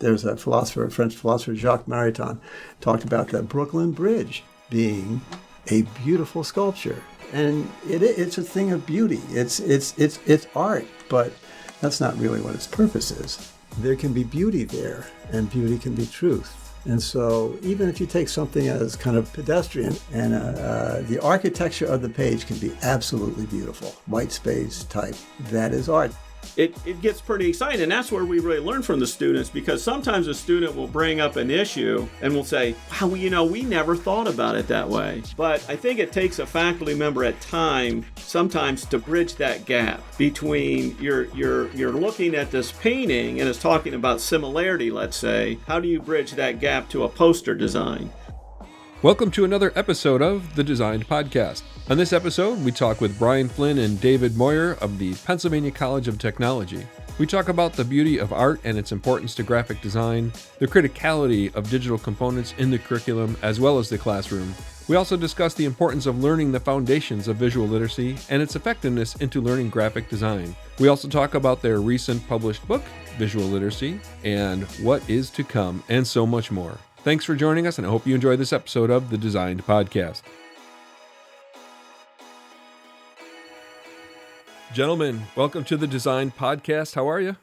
there's a French philosopher, Jacques Maritain, talked about the Brooklyn Bridge being a beautiful sculpture. And it's a thing of beauty. It's art, but that's not really what its purpose is. There can be beauty there, and beauty can be truth. And so even if you take something as kind of pedestrian, and the architecture of the page can be absolutely beautiful, white space type, that is art. It gets pretty exciting, and that's where we really learn from the students, because sometimes a student will bring up an issue and will say, wow, we never thought about it that way. But I think it takes a faculty member at time sometimes to bridge that gap between you're looking at this painting and it's talking about similarity, let's say. How do you bridge that gap to a poster design? Welcome to another episode of the DESIGN Podcast. On this episode, we talk with Brian Flynn and David Moyer of the Pennsylvania College of Technology. We talk about the beauty of art and its importance to graphic design, the criticality of digital components in the curriculum as well as the classroom. We also discuss the importance of learning the foundations of visual literacy and its effectiveness into learning graphic design. We also talk about their recent published book, Visual Literacy, and what is to come, and so much more. Thanks for joining us, and I hope you enjoy this episode of the DESIGN Podcast. Gentlemen, welcome to the DESIGN Podcast. How are you?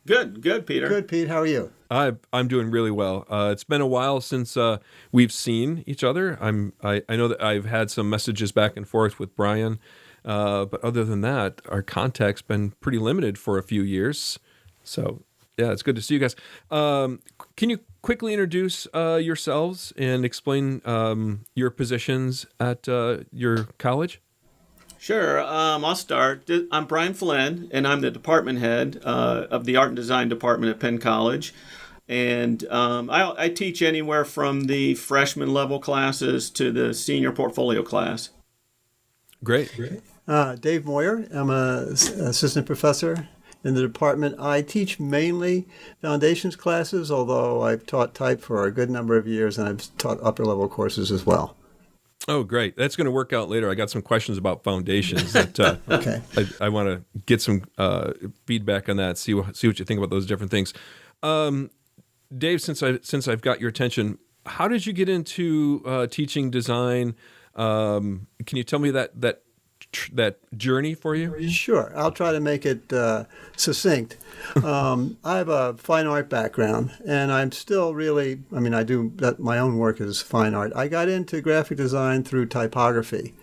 Good, Peter. Good, Pete. How are you? I'm doing really well. It's been a while since we've seen each other. I know that I've had some messages back and forth with Brian, but other than that, our contact's been pretty limited for a few years. So, yeah, it's good to see you guys. Can you quickly introduce yourselves and explain your positions at your college? Sure. I'll start. I'm Brian Flynn, and I'm the department head of the Art and Design Department at Penn College. And I teach anywhere from the freshman level classes to the senior portfolio class. Great. Dave Moyer. I'm an assistant professor in the department. I teach mainly foundations classes, although I've taught type for a good number of years, and I've taught upper level courses as well. Oh, great. That's going to work out later. I got some questions about foundations that Okay. I want to get some feedback on that, see what you think about those different things. Dave, since I've got your attention, how did you get into teaching design? Can you tell me that journey for you? Sure. I'll try to make it succinct. I have a fine art background, and I'm still really, I do my own work is fine art. I got into graphic design through typography,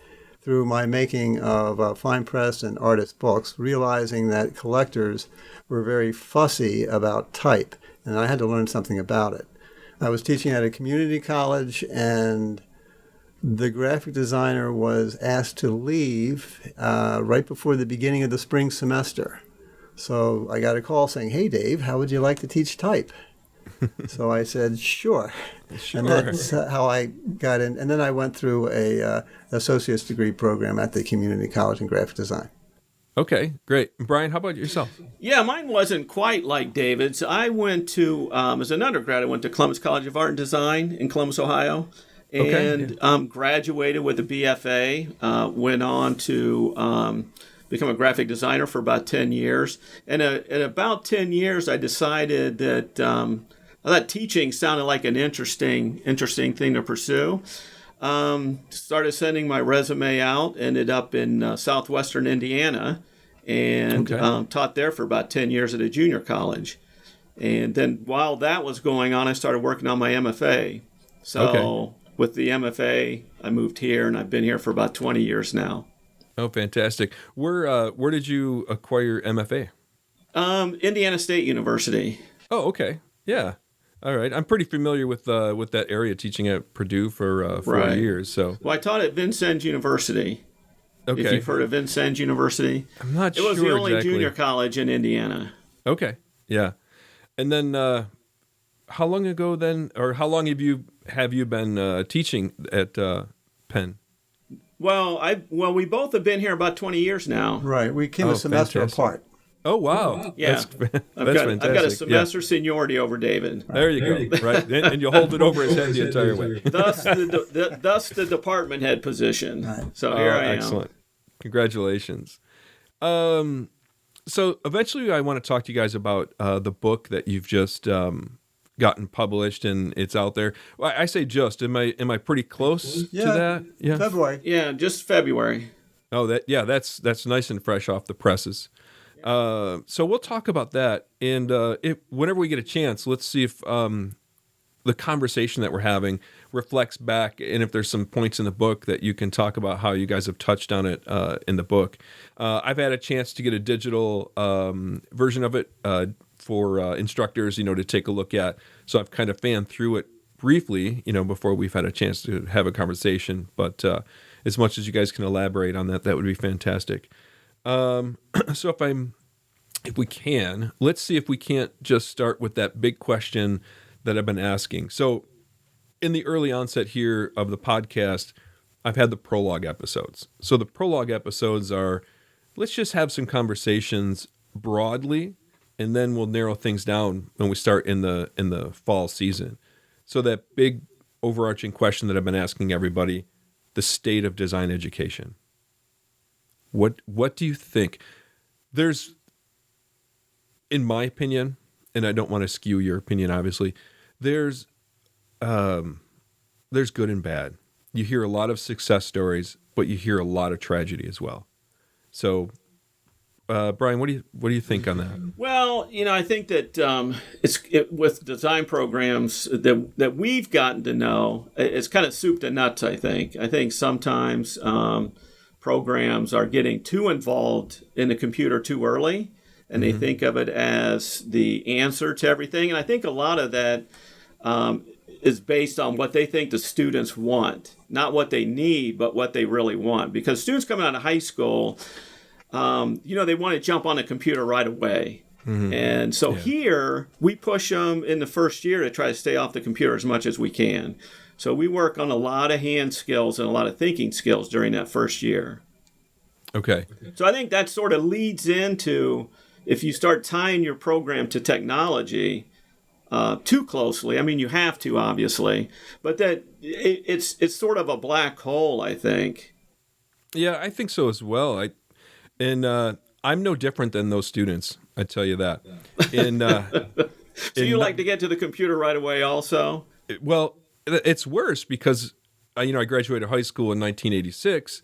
through my making of fine press and artist books, realizing that collectors were very fussy about type, and I had to learn something about it. I was teaching at a community college, and the graphic designer was asked to leave right before the beginning of the spring semester. So I got a call saying, "Hey, Dave, how would you like to teach type?" So I said, sure. And that's how I got in. And then I went through a associate's degree program at the community college in graphic design. Okay, great. Brian, how about yourself? Yeah, mine wasn't quite like David's. I went to, as an undergrad, I went to Columbus College of Art and Design in Columbus, Ohio. And graduated with a BFA, went on to become a graphic designer for about 10 years. And at about 10 years, I decided that I thought teaching sounded like an interesting thing to pursue. Started sending my resume out, ended up in southwestern Indiana, and taught there for about 10 years at a junior college. And then while that was going on, I started working on my MFA. So with the MFA, I moved here, and I've been here for about 20 years now. Oh, fantastic. Where did you acquire your MFA? Indiana State University. Oh, okay. Yeah. All right. I'm pretty familiar with that area, teaching at Purdue for 4 years. So. Well, I taught at Vincennes University. Okay. If you've heard of Vincennes University. I'm not sure. It was the only exactly. junior college in Indiana. Okay. Yeah. And then how long ago then, or how long have you been teaching at Penn? Well, we both have been here about 20 years now. Right. We came a semester apart. Oh, wow. Yeah. That's fantastic. I've got a semester seniority over David. There you go. Right. And you hold it over his head the entire way. Thus the department head position. Right. So here I am. Excellent. Congratulations. So eventually I want to talk to you guys about the book that you've just gotten published and it's out there. Well, I say just, am I pretty close to that? Yeah, February. Yeah, just February. Oh, that's nice and fresh off the presses. So we'll talk about that, and whenever we get a chance, let's see if the conversation that we're having reflects back, and if there's some points in the book that you can talk about how you guys have touched on it in the book. I've had a chance to get a digital version of it for instructors, to take a look at. So I've kind of fanned through it briefly, before we've had a chance to have a conversation. But as much as you guys can elaborate on that, that would be fantastic. So if we can, let's see if we can't just start with that big question that I've been asking. So in the early onset here of the podcast, I've had the prologue episodes. So the prologue episodes are, let's just have some conversations broadly, and then we'll narrow things down when we start in the fall season. So that big overarching question that I've been asking everybody, the state of design education. What do you think? There's, in my opinion, and I don't want to skew your opinion, obviously, there's good and bad. You hear a lot of success stories, but you hear a lot of tragedy as well. So, Brian, what do you think on that? Well, I think that with design programs that we've gotten to know, it's kind of soup to nuts. I think sometimes programs are getting too involved in the computer too early, and they think of it as the answer to everything. And I think a lot of that is based on what they think the students want, not what they need, but what they really want. Because students coming out of high school, they want to jump on a computer right away. Mm-hmm. And so here, we push them in the first year to try to stay off the computer as much as we can. So we work on a lot of hand skills and a lot of thinking skills during that first year. Okay. So I think that sort of leads into, if you start tying your program to technology too closely, I mean, you have to, obviously, but that it's sort of a black hole, I think. Yeah, I think so as well. I'm no different than those students, I tell you that. So you like to get to the computer right away also? Well, it's worse because, I graduated high school in 1986,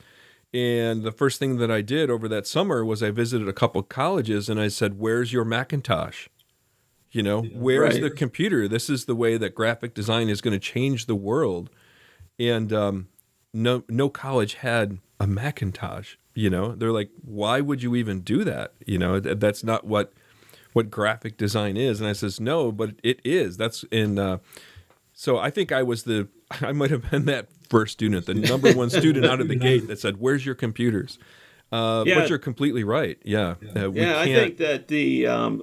and the first thing that I did over that summer was I visited a couple colleges, and I said, where's your Macintosh? Where's the computer? This is the way that graphic design is going to change the world. And no college had a Macintosh. They're like, why would you even do that? That's not what graphic design is. And I says, no, but it is. That's in. So I think I might have been that first student, the number one student out of the gate that said, where's your computers? But you're completely right. Yeah. I think that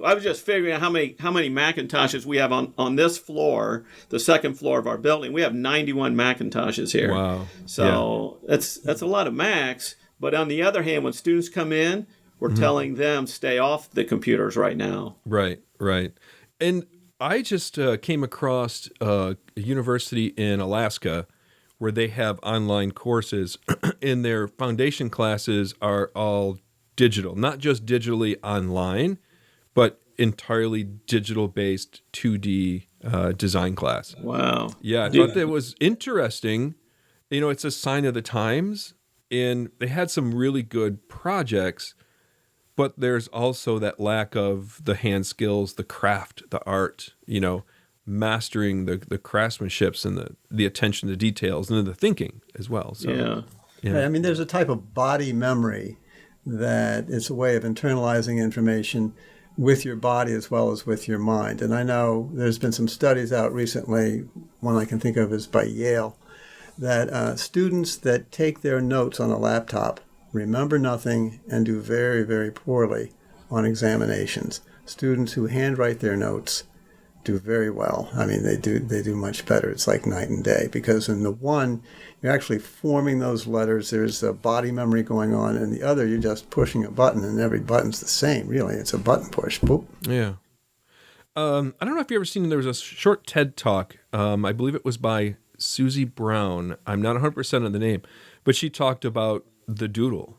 I was just figuring out how many Macintoshes we have on this floor, the second floor of our building. We have 91 Macintoshes here. Wow. So that's a lot of Macs. But on the other hand, when students come in, we're telling them stay off the computers right now. Right. And I just came across a university in Alaska where they have online courses, and their foundation classes are all digital, not just digitally online, but entirely digital-based 2D design class. Wow. Yeah, I thought that was interesting. It's a sign of the times, and they had some really good projects, but there's also that lack of the hand skills, the craft, the art, mastering the craftsmanships and the attention to details and the thinking as well. So, yeah. I mean, there's a type of body memory that it's a way of internalizing information with your body as well as with your mind. And I know there's been some studies out recently, one I can think of is by Yale, that students that take their notes on a laptop remember nothing and do very, very poorly on examinations. Students who handwrite their notes do very well. I mean, they do much better. It's like night and day, because in the one, you're actually forming those letters. There's a body memory going on, and the other, you're just pushing a button, and every button's the same. Really, it's a button push. Boop. Yeah. I don't know if you've ever seen, there was a short TED Talk. I believe it was by Susie Brown. I'm not 100% on the name, but she talked about the doodle.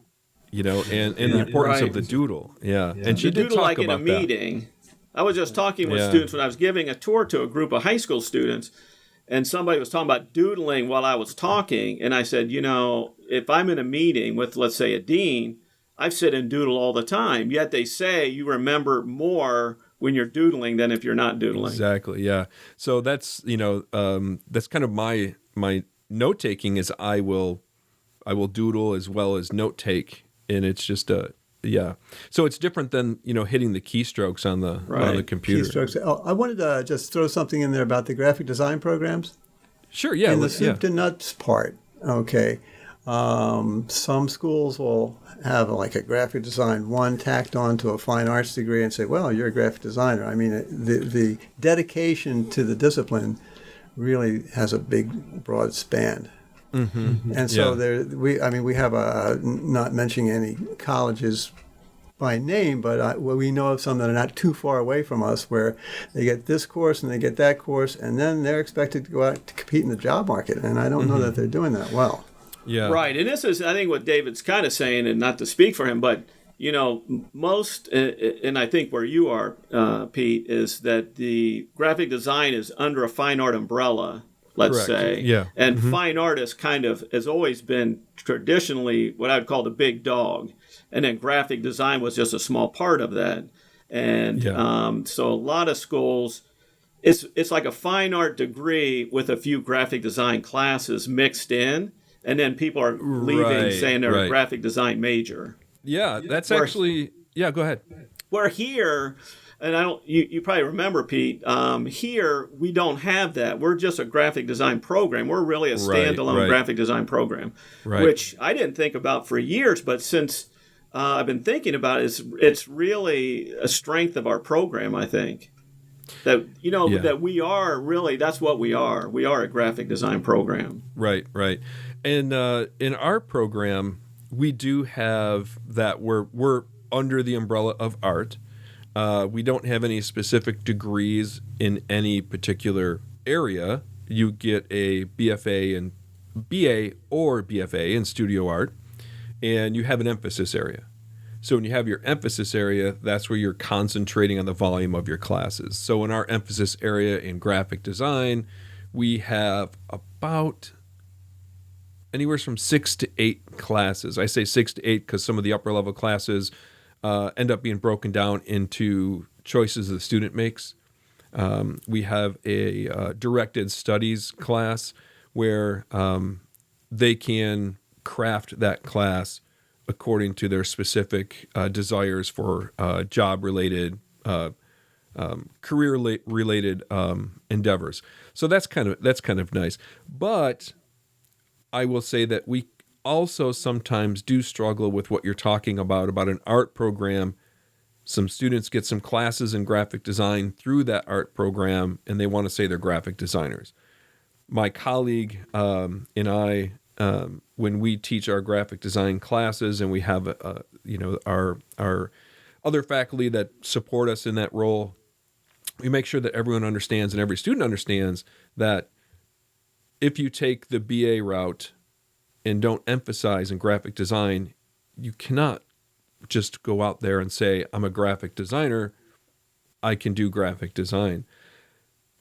and the importance of the doodle. Yeah. And she the did doodle, talk like in a about that. meeting. I was just talking with students when I was giving a tour to a group of high school students, and somebody was talking about doodling while I was talking, and I said, if I'm in a meeting with, let's say, a dean, I sit and doodle all the time, yet they say you remember more when you're doodling than if you're not doodling. Exactly, yeah. So that's, that's kind of my note-taking is I will doodle as well as note-take, and it's just So it's different than, hitting the keystrokes on the computer. Keystrokes. Oh, I wanted to just throw something in there about the graphic design programs. Sure, yeah. In the soup to nuts part, okay. Some schools will have like a graphic design 1 tacked on to a fine arts degree and say, well, you're a graphic designer. I mean, the dedication to the discipline really has a big, broad span. Mm-hmm. And so we have not mentioning any colleges by name, but we know of some that are not too far away from us where they get this course and they get that course, and then they're expected to go out to compete in the job market. And I don't know that they're doing that well. Yeah. Right. And this is, I think, what David's kind of saying, and not to speak for him, but, most, and I think where you are, Pete, is that the graphic design is under a fine art umbrella, let's say. Yeah. And fine art has always been traditionally what I would call the big dog. And then graphic design was just a small part of that. And so a lot of schools, it's like a fine art degree with a few graphic design classes mixed in. And then people are leaving saying they're a graphic design major. Yeah, that's actually, go ahead. Where here, and you probably remember, Pete, here we don't have that. We're just a graphic design program. We're really a standalone graphic design program, which I didn't think about for years, but since I've been thinking about it, it's really a strength of our program, I think. That, that we are really, that's what we are. We are a graphic design program. Right. And in our program, we do have that we're under the umbrella of art. We don't have any specific degrees in any particular area. You get a BFA and BA or BFA in studio art, and you have an emphasis area. So when you have your emphasis area, that's where you're concentrating on the volume of your classes. So in our emphasis area in graphic design, we have about anywhere from 6 to 8 classes. I say 6 to 8 because some of the upper level classes end up being broken down into choices the student makes. We have a directed studies class where they can craft that class according to their specific desires for job-related, career-related endeavors. So that's kind of nice. But I will say that we also sometimes do struggle with what you're talking about an art program. Some students get some classes in graphic design through that art program, and they want to say they're graphic designers. My colleague and I, when we teach our graphic design classes, and we have our other faculty that support us in that role, we make sure that everyone understands and every student understands that if you take the BA route and don't emphasize in graphic design, you cannot just go out there and say, I'm a graphic designer, I can do graphic design.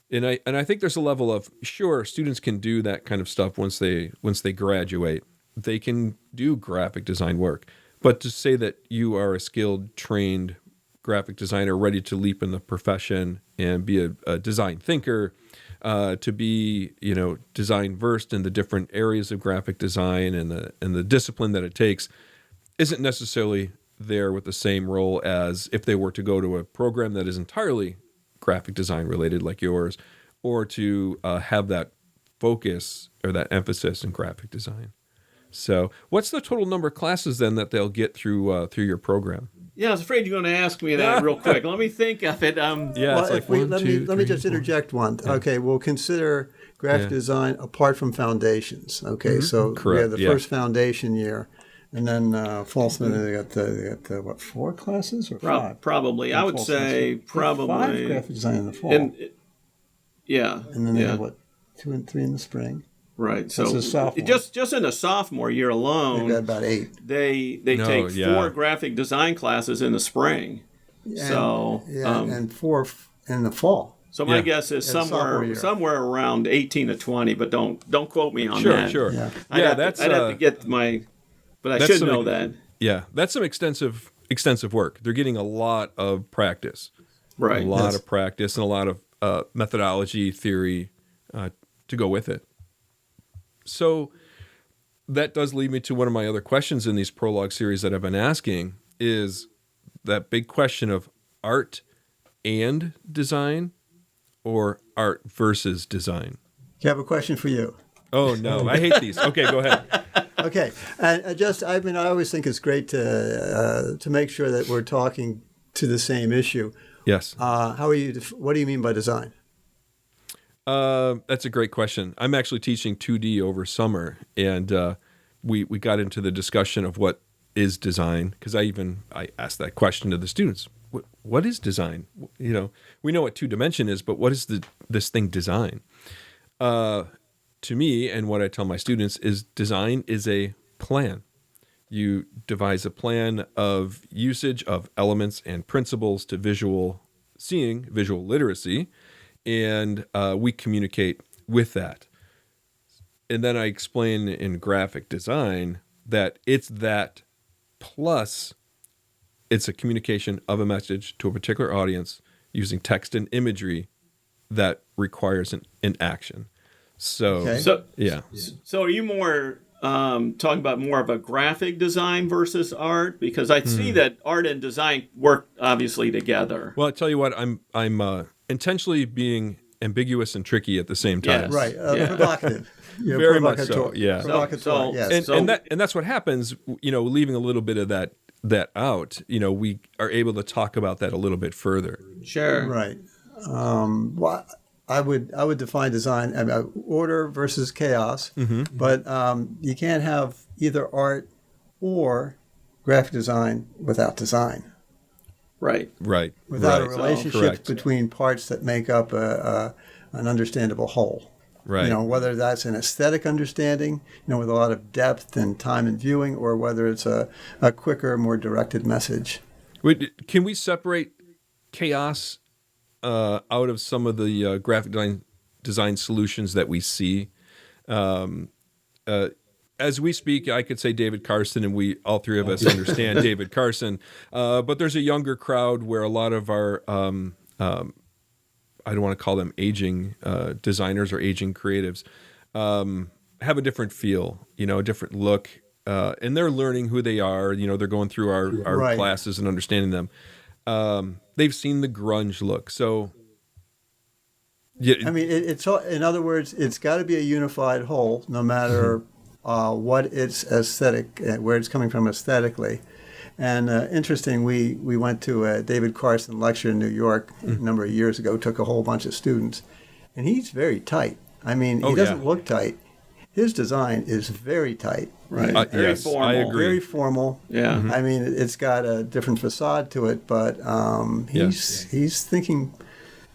And I think there's a level of, sure, students can do that kind of stuff once they graduate. They can do graphic design work. But to say that you are a skilled, trained graphic designer ready to leap in the profession and be a design thinker, to be, design versed in the different areas of graphic design and the discipline that it takes, isn't necessarily there with the same role as if they were to go to a program that is entirely graphic design related like yours, or to have that focus or that emphasis in graphic design. So what's the total number of classes then that they'll get through your program? Yeah, I was afraid you were going to ask me that real quick. Let me think of it. Let me just interject one. Yeah. Okay, we'll consider graphic design apart from foundations. Okay, so we have the first foundation year, and then fall semester they got the 4 classes or 5? Probably, I would say probably 5 graphic design in the fall. And then they have 2 and 3 in the spring. Right. So That's a sophomore. just in the sophomore year We've alone, got about 8. they take 4 graphic design classes in the spring. And 4 in the fall. So my guess is somewhere around 18 to 20, but don't quote me on that. Sure. Yeah. I'd have to get but I should know that. Yeah, that's some extensive work. They're getting a lot of practice. Right. A lot of practice and a lot of methodology, theory to go with it. So that does lead me to one of my other questions in these Prologue series that I've been asking is that big question of art and design or art versus design. I have a question for you. Oh, no. I hate these. Okay, go ahead. Okay. And I always think it's great to make sure that we're talking to the same issue. Yes. What do you mean by design? That's a great question. I'm actually teaching 2D over summer, and we got into the discussion of what is design, because I asked that question to the students. What is design? We know what 2D is, but what is this thing design? To me, and what I tell my students is design is a plan. You devise a plan of usage of elements and principles to visual seeing, visual literacy, and we communicate with that. And then I explain in graphic design that it's that plus it's a communication of a message to a particular audience using text and imagery that requires an action. So are you more talking about more of a graphic design versus art? Because I see that art and design work obviously together. Well, I tell you what, I'm intentionally being ambiguous and tricky at the same time. Yes. Right. Provocative. Yeah, very much so. Yeah. Provocateur, yes. And that's what happens. Leaving a little bit of that out. We are able to talk about that a little bit further. Sure. Right. Well, I would define design order versus chaos, but you can't have either art or graphic design without design. Right. Without a relationship between parts that make up an understandable whole. Right. Whether that's an aesthetic understanding, with a lot of depth and time in viewing, or whether it's a quicker, more directed message. Can we separate chaos out of some of the graphic design solutions that we see? As we speak, I could say David Carson, and all three of us understand David Carson. But there's a younger crowd where a lot of our, I don't want to call them aging designers or aging creatives, have a different feel, a different look. And they're learning who they are. They're going through our classes and understanding them. They've seen the grunge look. So, yeah. I mean, it's in other words, it's got to be a unified whole, no matter what its aesthetic, where it's coming from aesthetically. And interesting, we went to a David Carson lecture in New York a number of years ago, took a whole bunch of students, and he's very tight. I mean, he doesn't look tight. His design is very tight. Right. Very formal. I agree. Very formal. Yeah. I mean, it's got a different facade to it, but he's thinking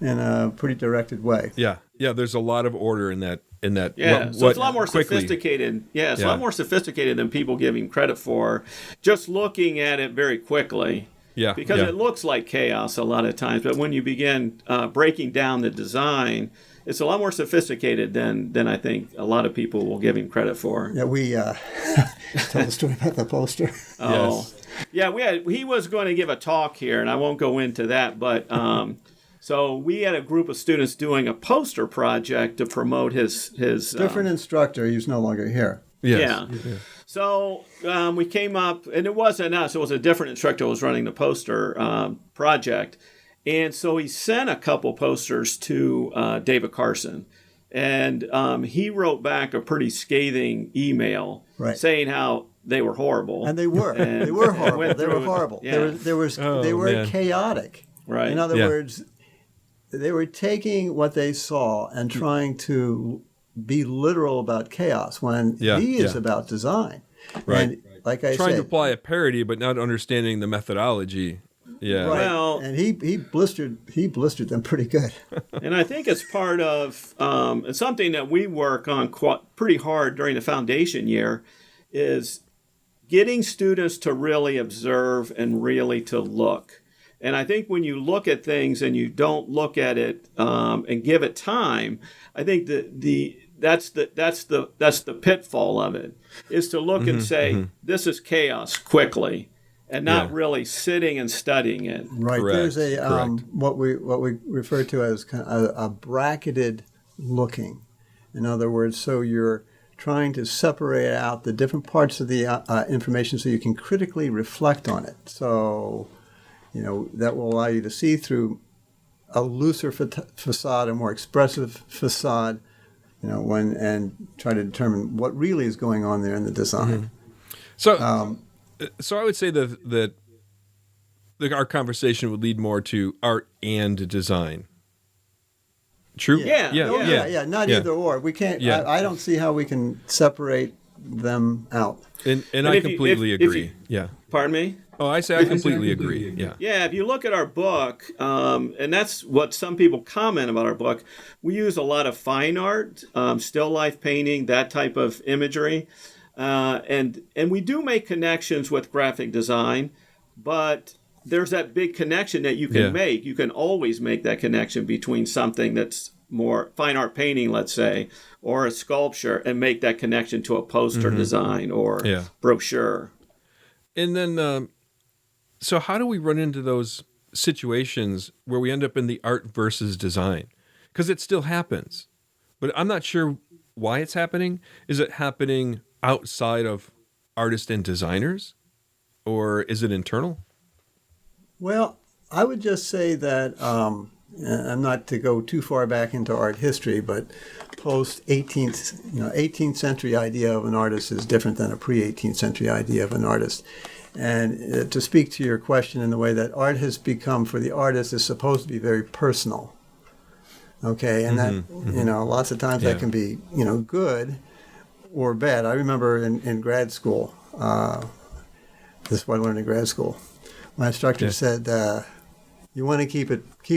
in a pretty directed way. Yeah. There's a lot of order in that. Yeah, so it's a lot more sophisticated. Yeah, it's a lot more sophisticated than people give him credit for. Just looking at it very quickly. Yeah. Because it looks like chaos a lot of times, but when you begin breaking down the design, it's a lot more sophisticated than I think a lot of people will give him credit for. Yeah, we tell the story about the poster. Oh, yeah. He was going to give a talk here, and I won't go into that, but. So we had a group of students doing a poster project to promote his different instructor. He's no longer here. Yes. Yeah. So we came up, and it wasn't us. It was a different instructor who was running the poster project. And so he sent a couple posters to David Carson. And he wrote back a pretty scathing email saying how they were horrible. And they were. They were horrible. They were horrible. Yeah. They were chaotic. Right. In other words, they were taking what they saw and trying to be literal about chaos when he is about design. Right. And like I trying said, to apply a parody, but not understanding the methodology. Yeah. Right. Well, and he blistered them pretty good. and I think it's part of it's something that we work on pretty hard during the foundation year is getting students to really observe and really to look. And I think when you look at things and you don't look at it and give it time, I think that's the pitfall of it, is to look and say, this is chaos quickly, and not really sitting and studying it. Right. Correct. There's what we refer to as kind of a bracketed looking. In other words, so you're trying to separate out the different parts of the information so you can critically reflect on it. So, that will allow you to see through a looser facade, a more expressive facade, and try to determine what really is going on there in the design. So I would say that our conversation would lead more to art and design. True? Yeah. Not either or. We can't. Yeah. I don't see how we can separate them out. And I completely agree. Yeah. Pardon me? Oh, I say I completely agree. Yeah. Yeah, if you look at our book, and that's what some people comment about our book, we use a lot of fine art, still life painting, that type of imagery. And we do make connections with graphic design, but there's that big connection that you can make. You can always make that connection between something that's more fine art painting, let's say, or a sculpture, and make that connection to a poster design or brochure. And then, so how do we run into those situations where we end up in the art versus design? Because it still happens, but I'm not sure why it's happening. Is it happening outside of artists and designers, or is it internal? Well, I would just say that, and not to go too far back into art history, but post 18th century idea of an artist is different than a pre-18th century idea of an artist. And to speak to your question in the way that art has become for the artist is supposed to be very personal. Okay, and that, lots of times that can be, good or bad. I remember in grad school, this is what I learned in grad school. My instructor said, you want to keep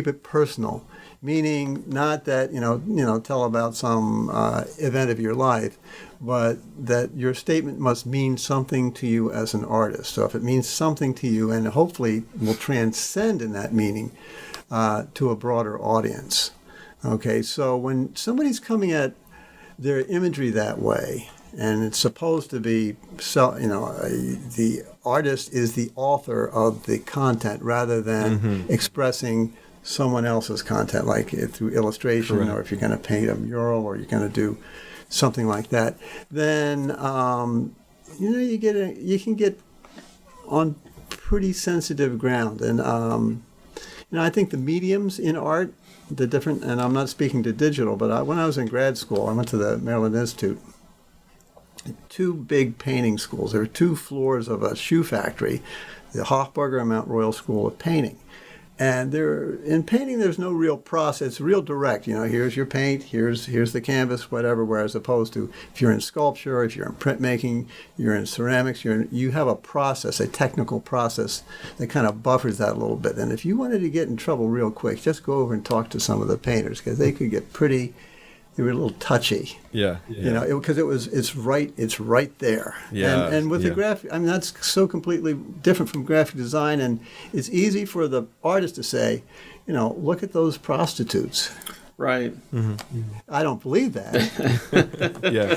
it personal, meaning not that, tell about some event of your life, but that your statement must mean something to you as an artist. So if it means something to you, and hopefully will transcend in that meaning to a broader audience. Okay, so when somebody's coming at their imagery that way, and it's supposed to be, the artist is the author of the content rather than expressing someone else's content, like through illustration, or if you're going to paint a mural or you're going to do something like that, then you can get on pretty sensitive ground. And I think the mediums in art, the different, and I'm not speaking to digital, but when I was in grad school, I went to the Maryland Institute. Two big painting schools. There were 2 floors of a shoe factory, the Hofburger and Mount Royal School of Painting. And in painting, there's no real process. It's real direct. Here's your paint, here's the canvas, whatever. Whereas opposed to if you're in sculpture, if you're in printmaking, you're in ceramics, you have a process, a technical process that kind of buffers that a little bit. And if you wanted to get in trouble real quick, just go over and talk to some of the painters because they could get they were a little touchy. Yeah. Because it's right there. Yeah. And with the graphic, that's so completely different from graphic design, and it's easy for the artist to say, look at those prostitutes. Right. I don't believe that. Yeah.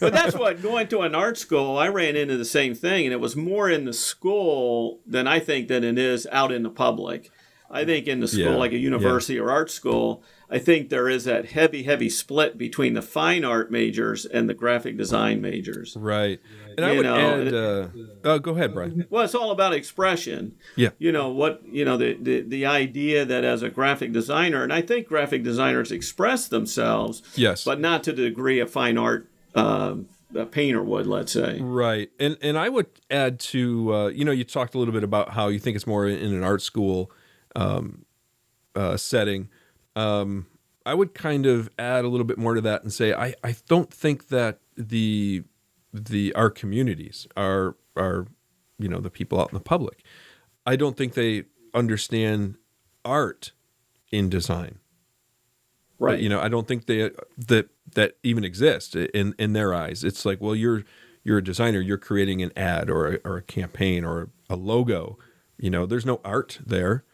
But that's what, going to an art school, I ran into the same thing, and it was more in the school than I think than it is out in the public. I think in the school, like a university or art school, I think there is that heavy split between the fine art majors and the graphic design majors. Right. And I would add, go ahead, Brian. Well, it's all about expression. Yeah. The idea that as a graphic designer, and I think graphic designers express themselves, but not to the degree of fine art a painter would, let's say. Right. And I would add to, you talked a little bit about how you think it's more in an art school setting. I would kind of add a little bit more to that and say I don't think that our communities are the people out in the public. I don't think they understand art in design. Right. But, I don't think that even exists in their eyes. It's like, well, you're a designer. You're creating an ad or a campaign or a logo. There's no art there.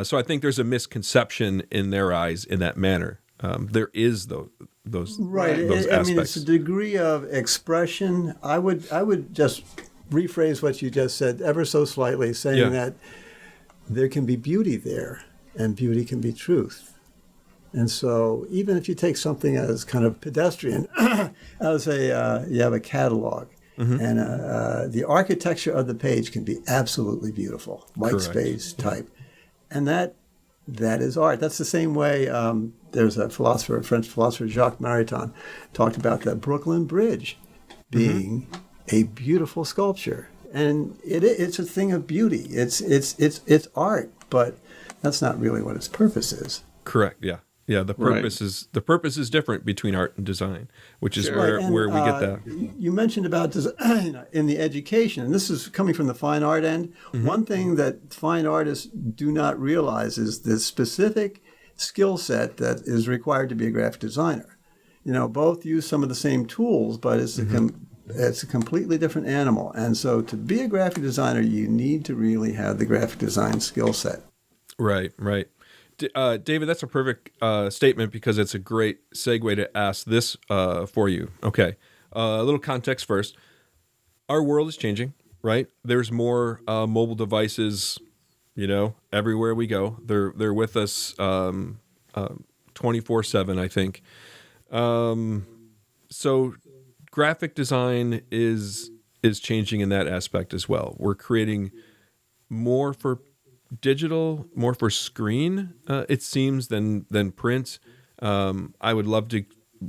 So I think there's a misconception in their eyes in that manner. There is those aspects. I mean, it's a degree of expression. I would just rephrase what you just said ever so slightly, saying that there can be beauty there, and beauty can be truth. And so even if you take something as kind of pedestrian, as you have a catalog, and the architecture of the page can be absolutely beautiful, white space type. And that is art. That's the same way there's a French philosopher, Jacques Maritain, talked about the Brooklyn Bridge being a beautiful sculpture. And it's a thing of beauty. It's art, but that's not really what its purpose is. Correct, yeah. Yeah, the purpose is different between art and design, which is where we get that. You mentioned about design in the education, and this is coming from the fine art end. One thing that fine artists do not realize is the specific skill set that is required to be a graphic designer. Both use some of the same tools, but it's a completely different animal. And so to be a graphic designer, you need to really have the graphic design skill set. Right. David, that's a perfect statement because it's a great segue to ask this for you. Okay, a little context first. Our world is changing, right? There's more mobile devices, everywhere we go. They're with us 24/7, I think. So graphic design is changing in that aspect as well. We're creating more for digital, more for screen, it seems, than print. I would love to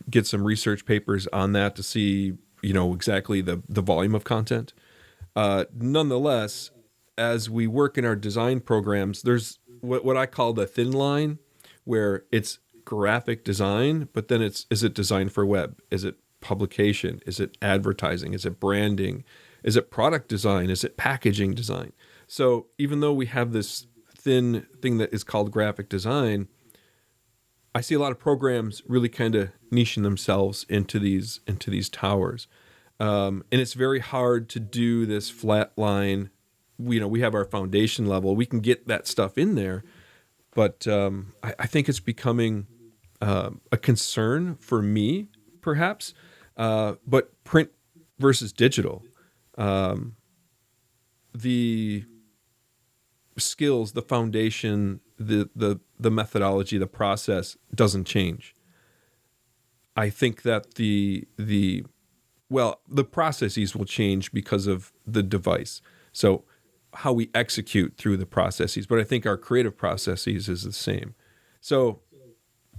get some research papers on that to see, exactly the volume of content. Nonetheless, as we work in our design programs, there's what I call the thin line, where it's graphic design, but then is it design for web? Is it publication? Is it advertising? Is it branding? Is it product design? Is it packaging design? So even though we have this thin thing that is called graphic design, I see a lot of programs really kind of niching themselves into these towers, and it's very hard to do this flat line. We have our foundation level. We can get that stuff in there, but I think it's becoming a concern for me, perhaps. But print versus digital, the skills, the foundation, the methodology, the process doesn't change. I think that the processes will change because of the device. So how we execute through the processes, but I think our creative processes is the same. So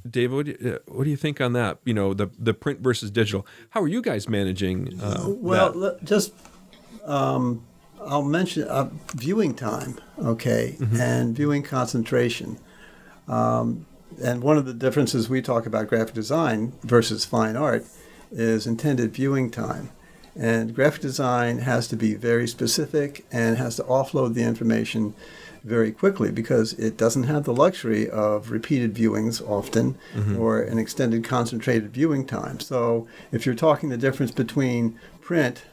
David, what do you think on that? The print versus digital. How are you guys managing that? I'll mention viewing time, and viewing concentration. And one of the differences we talk about graphic design versus fine art is intended viewing time. And graphic design has to be very specific and has to offload the information very quickly because it doesn't have the luxury of repeated viewings often or an extended concentrated viewing time. So if you're talking the difference between print,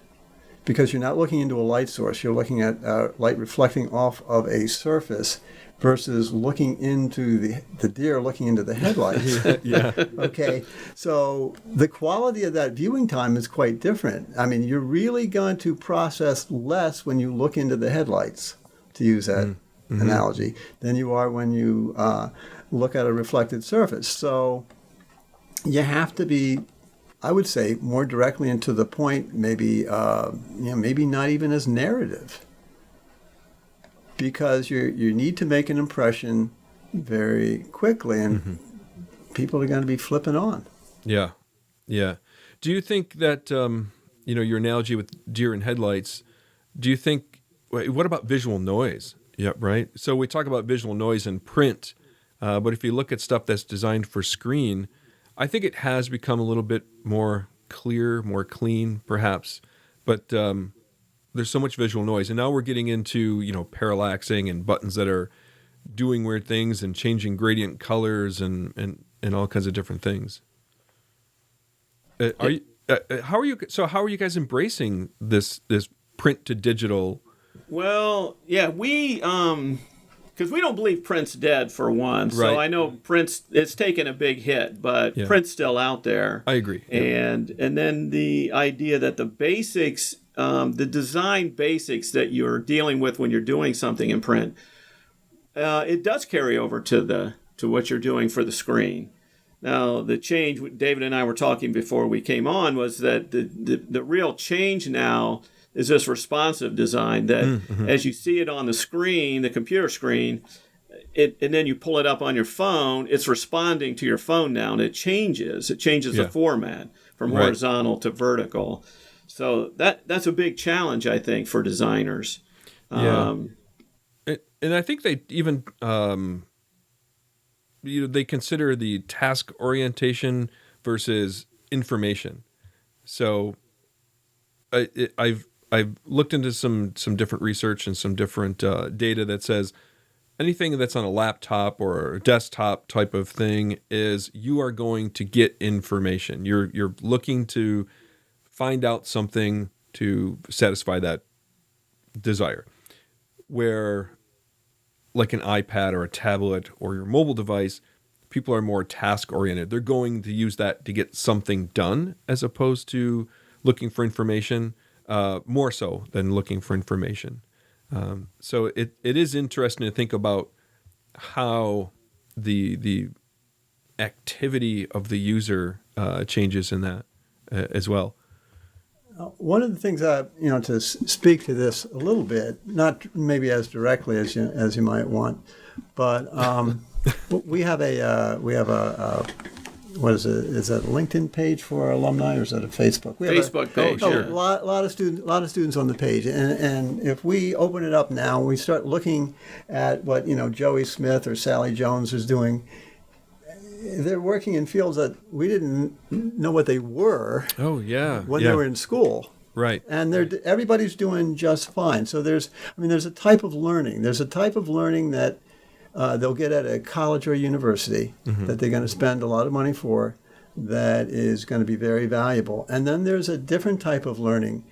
because you're not looking into a light source, you're looking at light reflecting off of a surface versus looking into the deer looking into the headlights. Yeah. Okay, so the quality of that viewing time is quite different. I mean, you're really going to process less when you look into the headlights, to use that analogy, than you are when you look at a reflected surface. So you have to be, I would say, more directly and to the point, maybe not even as narrative, because you need to make an impression very quickly, and people are going to be flipping on. Yeah. Do you think that your analogy with deer and headlights? Do you think? What about visual noise? Yeah, right. So we talk about visual noise in print, but if you look at stuff that's designed for screen, I think it has become a little bit more clear, more clean, perhaps. But there's so much visual noise, and now we're getting into parallaxing and buttons that are doing weird things and changing gradient colors and all kinds of different things. How are you guys embracing this print to digital? Well, yeah, we because we don't believe print's dead, for one. So Right. I know it's taken a big hit, but print's still out there. I agree. And then the idea that the basics, the design basics that you're dealing with when you're doing something in print, it does carry over to what you're doing for the screen. Now, the change, David and I were talking before we came on, was that the real change now is this responsive design that as you see it on the screen, the computer screen, and then you pull it up on your phone, it's responding to your phone now, and it changes. It changes the format from horizontal to vertical. So that's a big challenge, I think, for designers. Yeah. And I think they even they consider the task orientation versus information. So I've looked into some different research and some different data that says anything that's on a laptop or a desktop type of thing is you are going to get information. You're looking to find out something to satisfy that desire. Where like an iPad or a tablet or your mobile device, people are more task oriented. They're going to use that to get something done as opposed to looking for information, more so than looking for information. So it is interesting to think about how the activity of the user changes in that as well. One of the things to speak to this a little bit, not maybe as directly as you might want, but we have a what is it? Is that a LinkedIn page for our alumni, or is that a Facebook? We have Facebook page. A lot of students on the page, and if we open it up now, and we start looking at what Joey Smith or Sally Jones is doing. They're working in fields that we didn't know what they were. Oh yeah, when they were in school, right? And everybody's doing just fine. So there's a type of learning. There's a type of learning that they'll get at a college or a university that they're going to spend a lot of money for. That is going to be very valuable. And then there's a different type of learning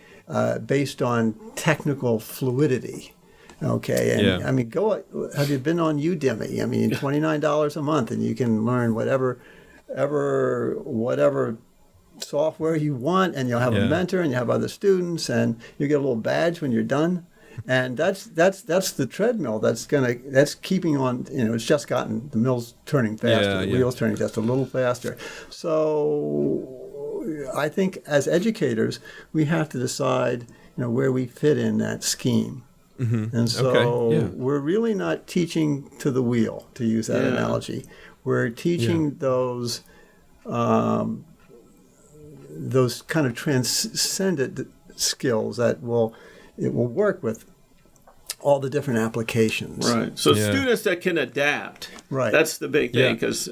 based on technical fluidity. Okay, and have you been on Udemy? $29 a month, and you can learn whatever software you want, and you'll have a mentor, and you have other students, and you get a little badge when you're done. And that's the treadmill that's keeping on. It's just gotten the mill's turning faster, the wheels turning just a little faster. So I think as educators, we have to decide where we fit in that scheme. And so we're really not teaching to the wheel, to use that analogy. We're teaching those kind of transcendent skills that it will work with all the different applications. Right. So students that can adapt. Right. That's the big thing, because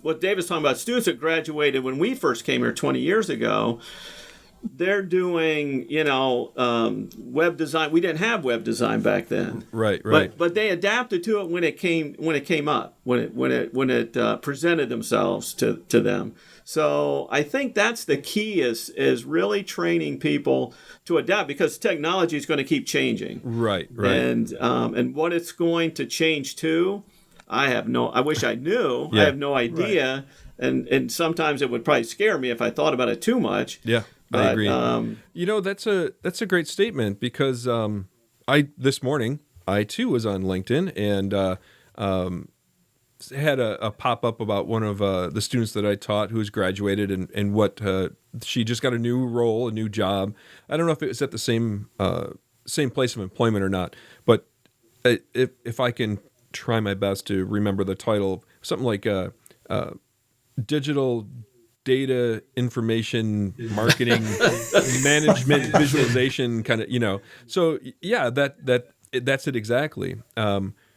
what David's talking about, students that graduated when we first came here 20 years ago, they're doing, web design. We didn't have web design back then. Right. But they adapted to it when it came up, when it presented themselves to them. So I think that's the key is really training people to adapt, because technology is going to keep changing. Right. And what it's going to change to, I wish I knew. I have no idea. Right. And sometimes it would probably scare me if I thought about it too much. Yeah. I agree. That's a great statement, because this morning I too was on LinkedIn and had a pop up about one of the students that I taught who's graduated and what she just got a new role, a new job. I don't know if it was at the same place of employment or not, but if I can try my best to remember the title, something like digital data information marketing management visualization kind of, so that's it exactly.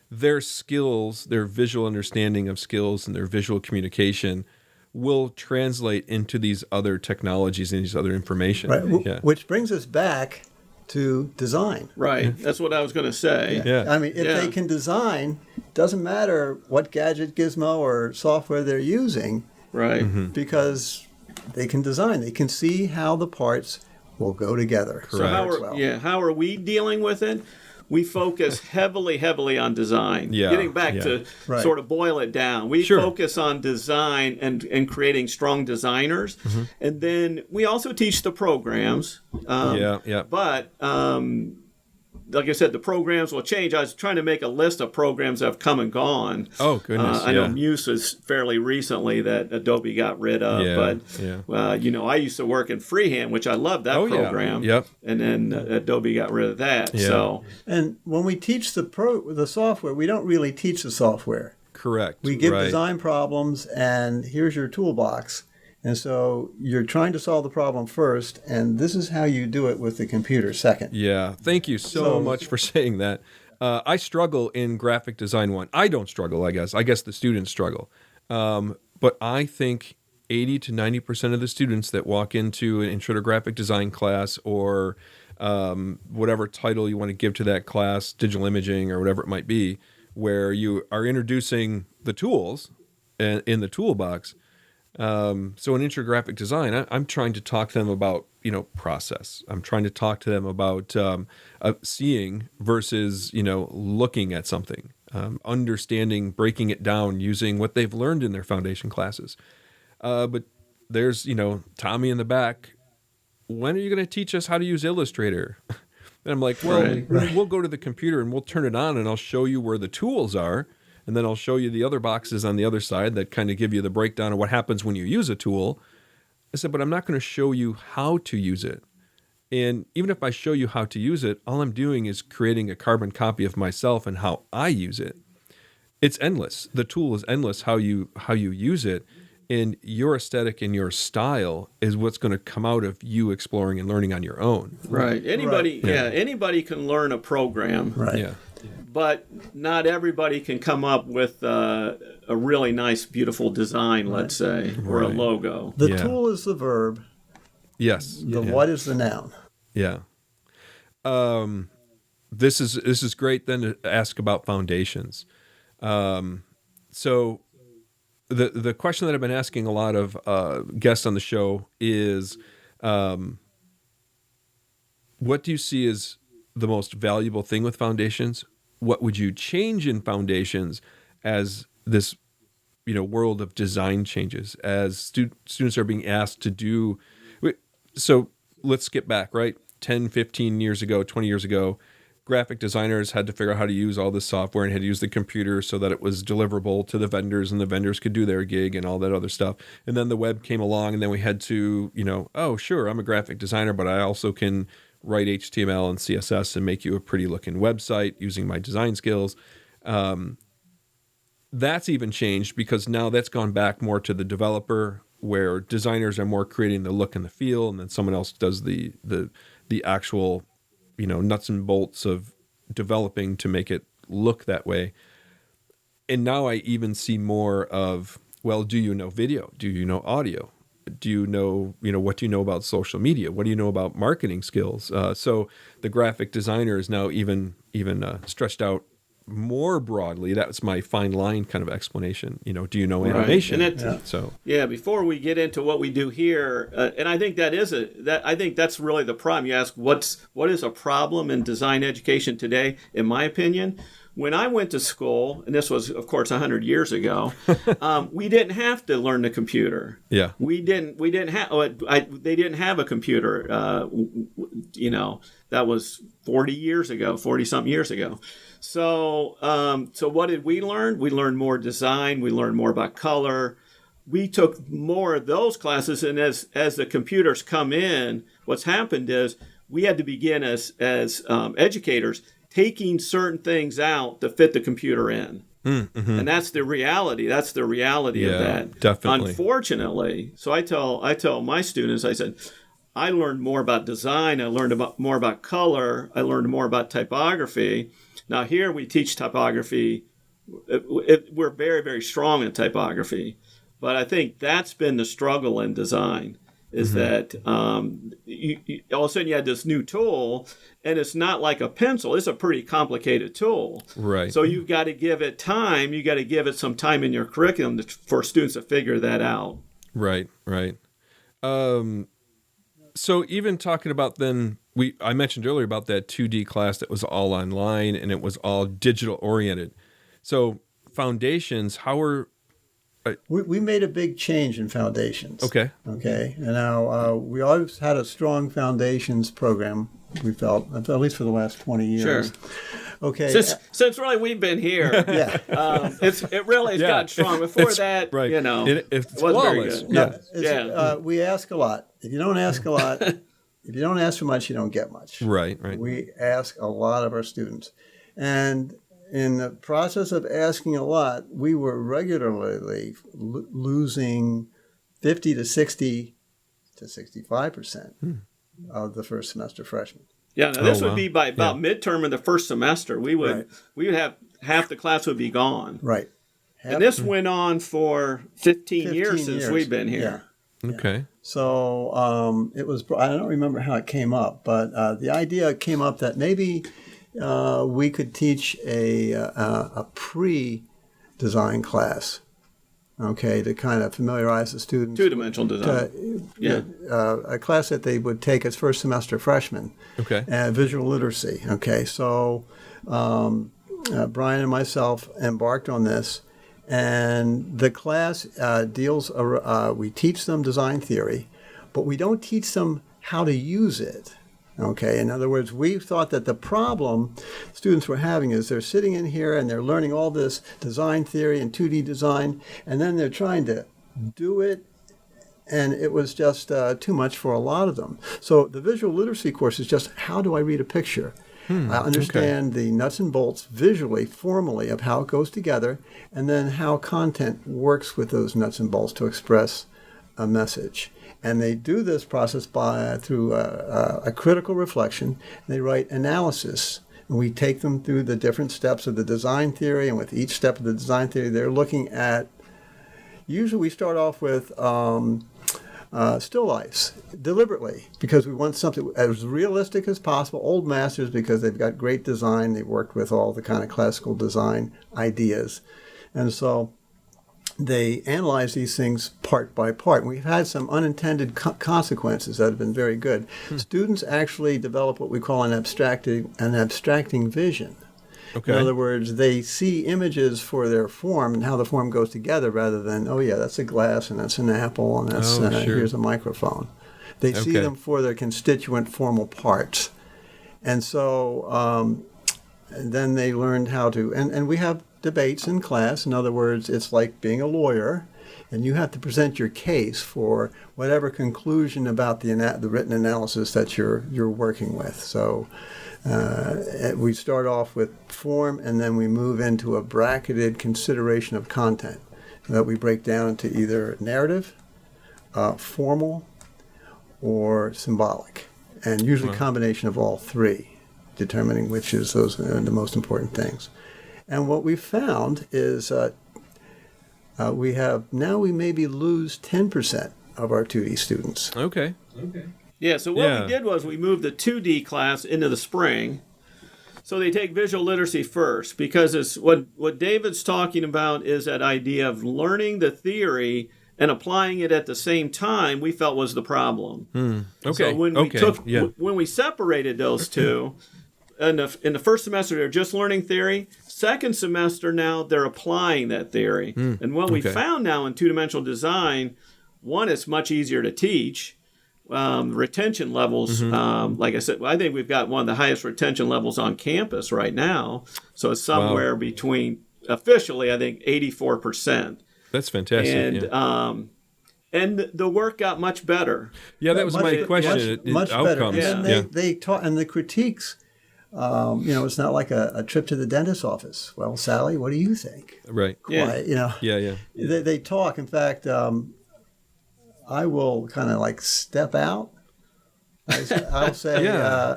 Their skills, their visual understanding of skills and their visual communication will translate into these other technologies and these other information. Right. Which brings us back to design. Right. That's what I was going to say. Yeah. I mean, if they can design, doesn't matter what gadget, gizmo, or software they're using, Right. because they can design. They can see how the parts will go together. So how are we dealing with it? We focus heavily on design. Yeah, Getting back to sort of boil it down, we focus on design and creating strong designers, and then we also teach the programs. But like I said, the programs will change. I was trying to make a list of programs that have come and gone. Oh, goodness. I know Muse was fairly recently that Adobe got rid of. I used to work in freehand, which I loved that program. Yeah. Yep. And then Adobe got rid of that. Yeah. So, and when we teach the software, we don't really teach the software. Correct. We give design problems, and here's your toolbox. And so you're trying to solve the problem first, and this is how you do it with the computer second. Yeah. Thank you so much for saying that. I struggle in graphic design 1. I don't struggle, I guess. I guess the students struggle. But I think 80 to 90% of the students that walk into an intro to graphic design class or whatever title you want to give to that class, digital imaging or whatever it might be, where you are introducing the tools in the toolbox. So in intro graphic design, I'm trying to talk to them about, process. I'm trying to talk to them about seeing versus, looking at something, understanding, breaking it down, using what they've learned in their foundation classes. But there's, Tommy in the back. When are you going to teach us how to use Illustrator? And I'm like, well, we'll go to the computer and we'll turn it on and I'll show you where the tools are. And then I'll show you the other boxes on the other side that kind of give you the breakdown of what happens when you use a tool. I said, but I'm not going to show you how to use it. And even if I show you how to use it, all I'm doing is creating a carbon copy of myself and how I use it. It's endless. The tool is endless how you use it. And your aesthetic and your style is what's going to come out of you exploring and learning on your own. Right. Anybody can learn a program. Right. Yeah. But not everybody can come up with a really nice, beautiful design, let's say, or a logo. The tool is the verb. Yes. The what is the noun. Yeah. This is great then to ask about foundations. So the question that I've been asking a lot of guests on the show is, what do you see as the most valuable thing with foundations? What would you change in foundations as this, world of design changes, as students are being asked to do? So let's skip back, right? 10, 15 years ago, 20 years ago, graphic designers had to figure out how to use all this software and had to use the computer so that it was deliverable to the vendors and the vendors could do their gig and all that other stuff. And then the web came along and then we had to, oh, sure, I'm a graphic designer, but I also can write HTML and CSS and make you a pretty looking website using my design skills. That's even changed because now that's gone back more to the developer, where designers are more creating the look and the feel, and then someone else does the actual, nuts and bolts of developing to make it look that way. And now I even see more of, well, do you know video? Do you know audio? Do you know, what do you know about social media? What do you know about marketing skills? So the graphic designer is now even stretched out more broadly. That's my fine line kind of explanation. Do you know animation? And before we get into what we do here, and I think I think that's really the problem. You ask what is a problem in design education today? In my opinion, when I went to school, and this was, of course, 100 years ago, we didn't have to learn the computer. Yeah, we didn't have. They didn't have a computer. That was 40-something years ago. So what did we learn? We learned more design. We learned more about color. We took more of those classes, and as the computers come in, what's happened is we had to begin as educators taking certain things out to fit the computer in. Mm-hmm. And that's the reality. That's the reality of that. Definitely. Unfortunately, so I tell my students, I said, I learned more about design. I learned more about color. I learned more about typography. Now here we teach typography. We're very, very strong in typography. But I think that's been the struggle in design, is that you, all of a sudden you had this new tool, and it's not like a pencil. It's a pretty complicated tool. Right. So you've got to give it time. You got to give it some time in your curriculum for students to figure that out. Right. So even talking about then, I mentioned earlier about that 2D class that was all online and it was all digital oriented. So foundations, how are... We made a big change in foundations. Okay. And now we always had a strong foundations program, we felt, at least for the last 20 years. Sure. Okay. Since really we've been here, it really has gotten strong. Before that, right. you know, it's wasn't very flawless. good. We ask a lot. If you don't ask a lot, if you don't ask for much, you don't get much. Right. We ask a lot of our students. And in the process of asking a lot, we were regularly losing 50 to 60 to 65% of the first semester freshmen. Yeah, now this would be by about midterm in the first semester. We would have half the class would be gone. Right. And this went on for 15 years since we've been here. Yeah. Okay. So it was, I don't remember how it came up, but the idea came up that maybe we could teach a pre-design class, to kind of familiarize the students. Two-dimensional design. A class that they would take as first semester freshmen. Okay. Visual literacy. Okay, so Brian and myself embarked on this, and the class we teach them design theory, but we don't teach them how to use it. Okay, in other words, we thought that the problem students were having is they're sitting in here and they're learning all this design theory and 2D design, and then they're trying to do it, and it was just too much for a lot of them. So the visual literacy course is just, how do I read a picture? I understand the nuts and bolts visually, formally, of how it goes together, and then how content works with those nuts and bolts to express a message. And they do this process through a critical reflection. They write analysis, and we take them through the different steps of the design theory. And with each step of the design theory, they're looking at. Usually, we start off with still lifes deliberately because we want something as realistic as possible. Old masters, because they've got great design. They've worked with all the kind of classical design ideas, and so they analyze these things part by part. We've had some unintended consequences that have been very good. Students actually develop what we call an abstracting vision. Okay. In other words, they see images for their form and how the form goes together rather than, that's a glass and that's an apple and that's here's a microphone. They see them for their constituent formal parts. And so and then they learned how to, and we have debates in class. In other words, it's like being a lawyer, and you have to present your case for whatever conclusion about the written analysis that you're working with. So we start off with form, and then we move into a bracketed consideration of content that we break down into either narrative, formal, or symbolic, and usually a combination of all three, determining which is those are the most important things. And what we found is we maybe lose 10% of our 2D students. Okay. Yeah, so what we did was we moved the 2D class into the spring. So they take visual literacy first, because it's what David's talking about is that idea of learning the theory and applying it at the same time, we felt was the problem. Okay. So when we separated those two, in the first semester, they're just learning theory. Second semester now, they're applying that theory. And what we found now in two-dimensional design, one, it's much easier to teach. Retention levels, like I said, I think we've got one of the highest retention levels on campus right now. So it's somewhere between, officially, I think 84%. That's fantastic. And the work got much better. Yeah, that was my question. Much outcomes. better. And they taught, and the critiques. It's not like a trip to the dentist's office. Well, Sally, what do you think? Right. They talk. In fact, I will kind of like step out. I'll say,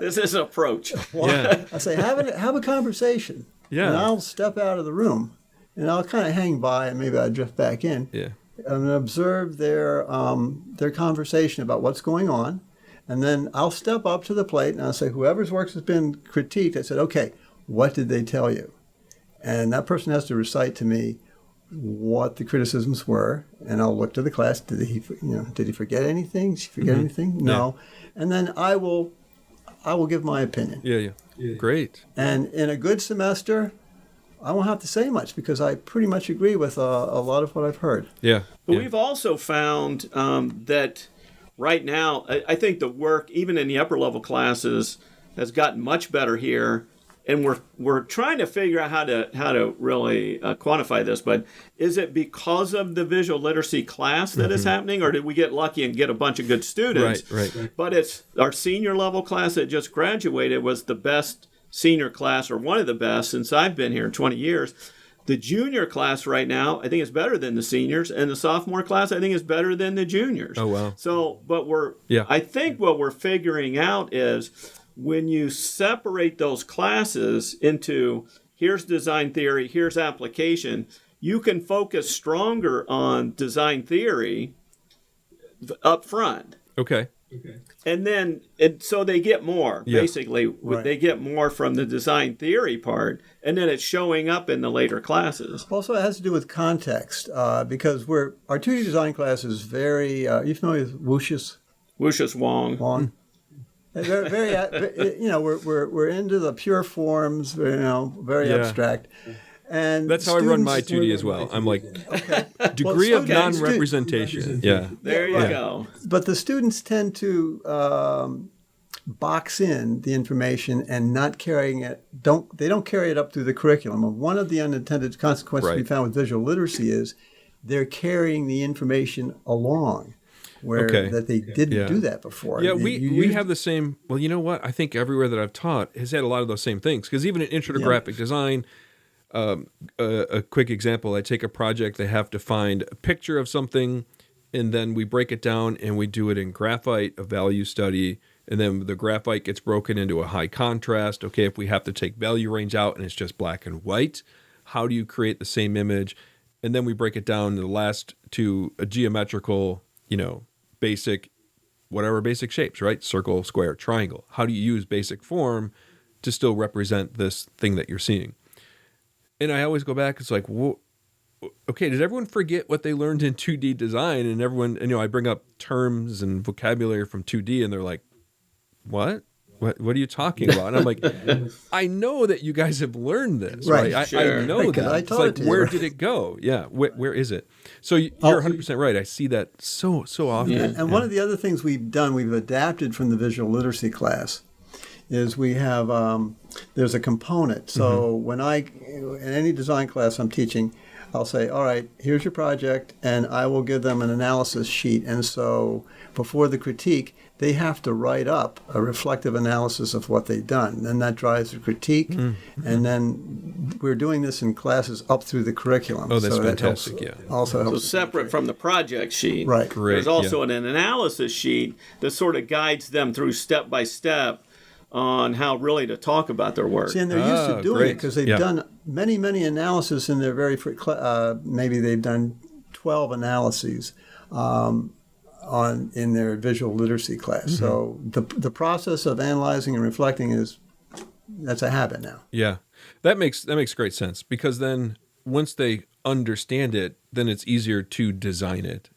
this is an approach. I say, have a conversation. Yeah. And I'll step out of the room, and I'll kind of hang by, and maybe I'll drift back in. Yeah. I'm going to observe their conversation about what's going on. And then I'll step up to the plate and I'll say, whoever's work has been critiqued, I said, okay, what did they tell you? And that person has to recite to me what the criticisms were. And I'll look to the class. Did he forget anything? Did she forget anything? No. Yeah. And then I will give my opinion. Yeah. Great. And in a good semester, I won't have to say much because I pretty much agree with a lot of what I've heard. Yeah. But we've also found that right now, I think the work, even in the upper level classes, has gotten much better here, and we're trying to figure out how to really quantify this. But is it because of the visual literacy class that is happening, or did we get lucky and get a bunch of good students? Right. But it's our senior level class that just graduated was the best senior class, or one of the best since I've been here in 20 years. The junior class right now, I think, is better than the seniors, and the sophomore class, I think, is better than the juniors. Oh, wow. So, but I think what we're figuring out is when you separate those classes into here's design theory, here's application, you can focus stronger on design theory up front. Okay. And then, so they get more, basically. Right. They get more from the design theory part, and then it's showing up in the later classes. Also, it has to do with context, because our 2D design class is very, are you familiar with Wucius? Wucius Wong. Very, we're into the pure forms, very abstract. And that's how I run my 2D as well. I'm like, degree of non-representation. Yeah. There you go. But the students tend to box in the information and not carrying it. They don't carry it up through the curriculum. And one of the unintended consequences we found with visual literacy is they're carrying the information along. That they didn't do that before. Yeah, we have the same. Well, you know what? I think everywhere that I've taught has had a lot of those same things. Because even in intro to graphic design, a quick example, I take a project, they have to find a picture of something, and then we break it down and we do it in graphite, a value study, and then the graphite gets broken into a high contrast. Okay, if we have to take value range out and it's just black and white, how do you create the same image? And then we break it down to the last to a geometrical, basic shapes, right? Circle, square, triangle. How do you use basic form to still represent this thing that you're seeing? And I always go back, it's like, okay, did everyone forget what they learned in 2D design? And everyone, I bring up terms and vocabulary from 2D, and they're like, what? What are you talking about? And I'm like, I know that you guys have learned this, right? I know that. I taught it to you. Where did it go? Yeah, where is it? So you're 100% right. I see that so often. Yeah. And one of the other things we've adapted from the visual literacy class, is we have, there's a component. So when in any design class I'm teaching, I'll say, all right, here's your project, and I will give them an analysis sheet. And so before the critique, they have to write up a reflective analysis of what they've done. Then that drives the critique. And then we're doing this in classes up through the curriculum. Oh, that's fantastic, Also helps. So separate from the project sheet. Right. Great. There's also an analysis sheet that sort of guides them through step by step on how really to talk about their work. See, and they're used to doing it because they've done many analysis in their very maybe they've done 12 analyses in their visual literacy class. So the process of analyzing and reflecting that's a habit now. Yeah, that makes great sense, because then once they understand it, then it's easier to design it.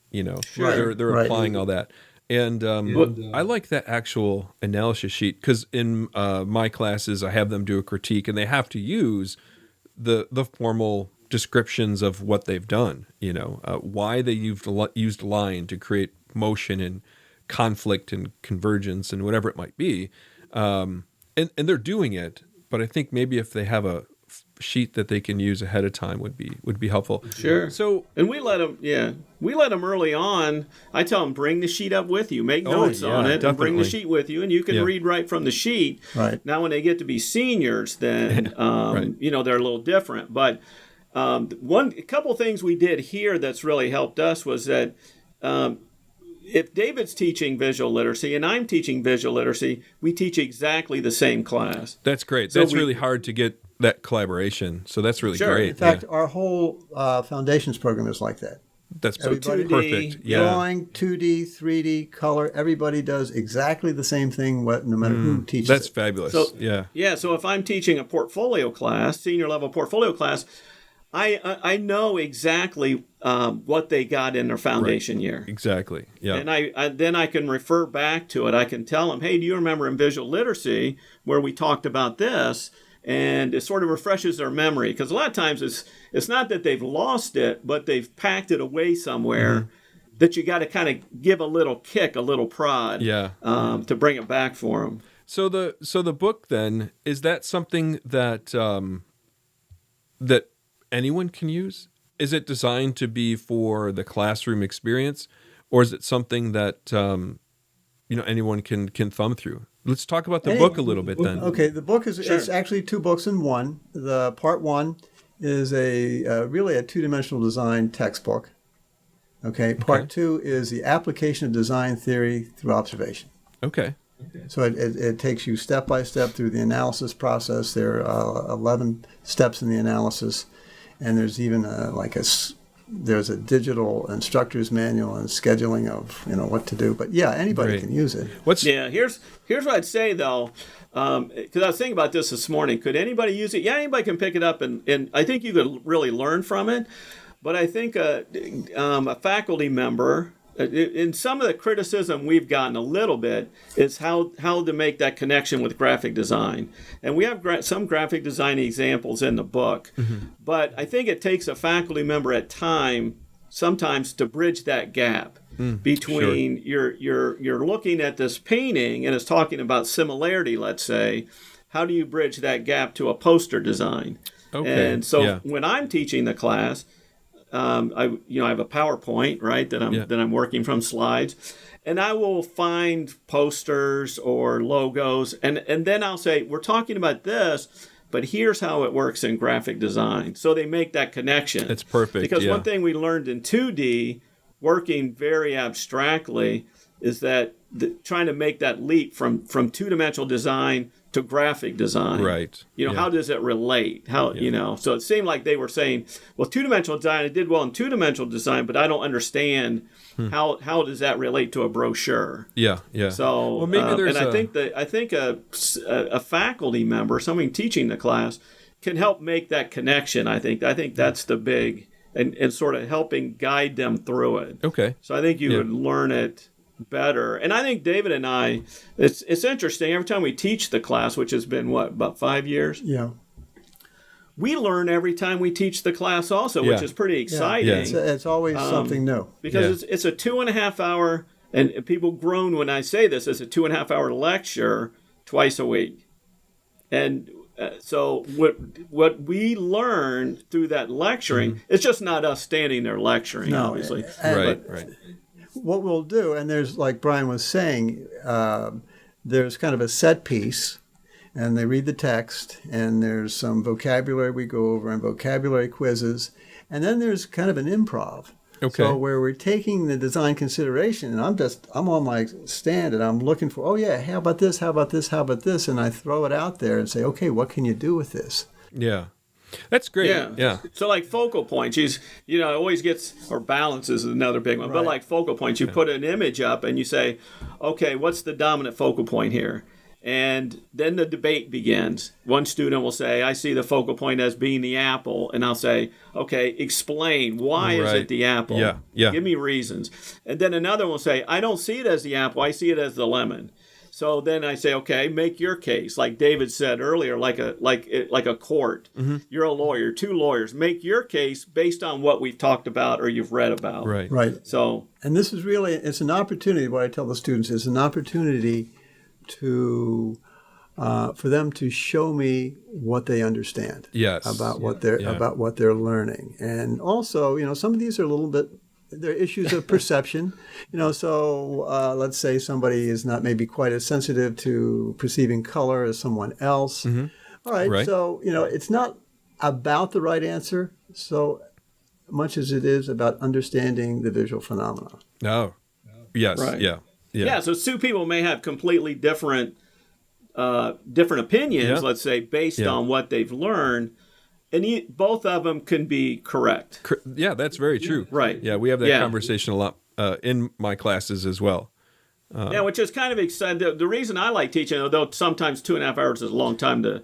Sure. They're applying all that. And I like that actual analysis sheet, because in my classes I have them do a critique, and they have to use the formal descriptions of what they've done. Why they used line to create motion and conflict and convergence and whatever it might be, and they're doing it. But I think maybe if they have a sheet that they can use ahead of time would be helpful. Sure. So, and we let them early on. I tell them, bring the sheet up with you, make notes on it, and bring the sheet with you, and you can read right from the sheet. Right. Now, when they get to be seniors, then they're a little different. But a couple things we did here that's really helped us was that if David's teaching visual literacy and I'm teaching visual literacy, we teach exactly the same class. That's great. So that's really hard to get that collaboration. So that's really great. In fact, our whole foundations program is like that. That's Everybody- perfect. Yeah. Drawing, 2D, 3D, color, everybody does exactly the same thing, no matter who teaches That's it. fabulous. So yeah. So if I'm teaching a portfolio class, senior level portfolio class, I know exactly what they got in their foundation year. Exactly. Yeah. And then I can refer back to it. I can tell them, hey, do you remember in visual literacy where we talked about this? And it sort of refreshes their memory, because a lot of times it's not that they've lost it, but they've packed it away somewhere that you got to kind of give a little kick, a little prod, to bring it back for them. So the book then, is that something that that anyone can use? Is it designed to be for the classroom experience, or is it something that anyone can thumb through? Let's talk about the book a little bit then. Okay, the book is it's actually 2 books in one. The part 1 is really a 2-dimensional design textbook. Okay, part 2 is the application of design theory through observation. Okay. So it takes you step by step through the analysis process. There are 11 steps in the analysis, and there's even there's a digital instructor's manual and scheduling of what to do. But yeah, anybody can use it. Here's what I'd say though, because I was thinking about this morning. Could anybody use it? Yeah, anybody can pick it up, and I think you could really learn from it. But I think a faculty member, in some of the criticism we've gotten a little bit, is how to make that connection with graphic design. And we have some graphic design examples in the book. But I think it takes a faculty member at time sometimes to bridge that gap between you're looking at this painting and it's talking about similarity, let's say. How do you bridge that gap to a poster design? Okay. And so when I'm teaching the class, I have a PowerPoint, right, that I'm working from slides, and I will find posters or logos, and then I'll say, we're talking about this, but here's how it works in graphic design. So they make that connection. It's perfect. Because one thing we learned in 2D, working very abstractly, is that trying to make that leap from 2-dimensional design to graphic design. Right. How does it relate? So it seemed like they were saying, well, 2-dimensional design, I did well in 2-dimensional design, but I don't understand how does that relate to a brochure? Yeah. So maybe there's I think a faculty member, someone teaching the class, can help make that connection. I think that's the big and sort of helping guide them through it. Okay. So I think you would learn it better. And I think David and I, it's interesting, every time we teach the class, which has been about 5 years? Yeah. We learn every time we teach the class also, which is pretty exciting. Yeah. It's always something new. Because it's a 2.5 hour, and people groan when I say this, it's a 2.5 hour lecture twice a week. And so what we learn through that lecturing, it's just not us standing there lecturing, obviously. Right. What we'll do, and there's, like Brian was saying, there's kind of a set piece, and they read the text, and there's some vocabulary we go over and vocabulary quizzes, and then there's kind of an improv. Okay. So where we're taking the design consideration, and I'm on my stand, and I'm looking for, how about this, how about this, how about this, and I throw it out there and say, okay, what can you do with this? Yeah. That's great. Yeah. So like focal points, it always gets, or balances is another big one, but like focal points, you put an image up and you say, okay, what's the dominant focal point here? And then the debate begins. One student will say, I see the focal point as being the apple. And I'll say, okay, explain. Why is it the apple? Yeah. Give me reasons. And then another will say, I don't see it as the apple. I see it as the lemon. So then I say, okay, make your case. Like David said earlier, like a court. You're a lawyer, 2 lawyers. Make your case based on what we've talked about or you've read about. Right. So, and this is really, it's an opportunity, what I tell the students is an opportunity to for them to show me what they understand about what they're learning. And also, some of these are a little bit, they're issues of perception, so let's say somebody is not maybe quite as sensitive to perceiving color as someone else. All right. So, it's not about the right answer so much as it is about understanding the visual phenomena. Oh, yes. Right. Yeah. So 2 people may have completely different opinions, let's say, based on what they've learned. both of them can be correct. Yeah, that's very true. Right. Yeah, we have that conversation a lot in my classes as well. Which is kind of exciting. The reason I like teaching, although sometimes 2.5 hours is a long time to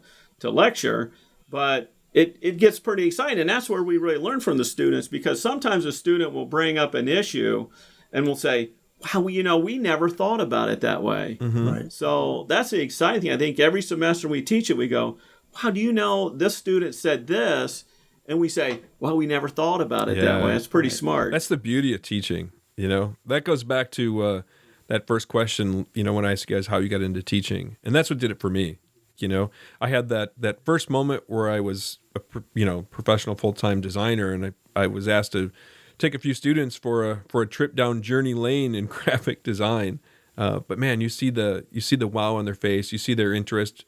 lecture, but it gets pretty exciting. And that's where we really learn from the students, because sometimes a student will bring up an issue and will say, wow, we never thought about it that way. Mm-hmm. Right. So that's the exciting thing. I think every semester we teach it, we go, wow, do you know this student said this? And we say, well, we never thought about it that way. That's pretty smart. That's the beauty of teaching. That goes back to that first question, when I asked you guys how you got into teaching. And that's what did it for me. I had that first moment where I was a professional full-time designer, and I was asked to take a few students for a trip down Journey Lane in graphic design. But man, you see the wow on their face, you see their interest,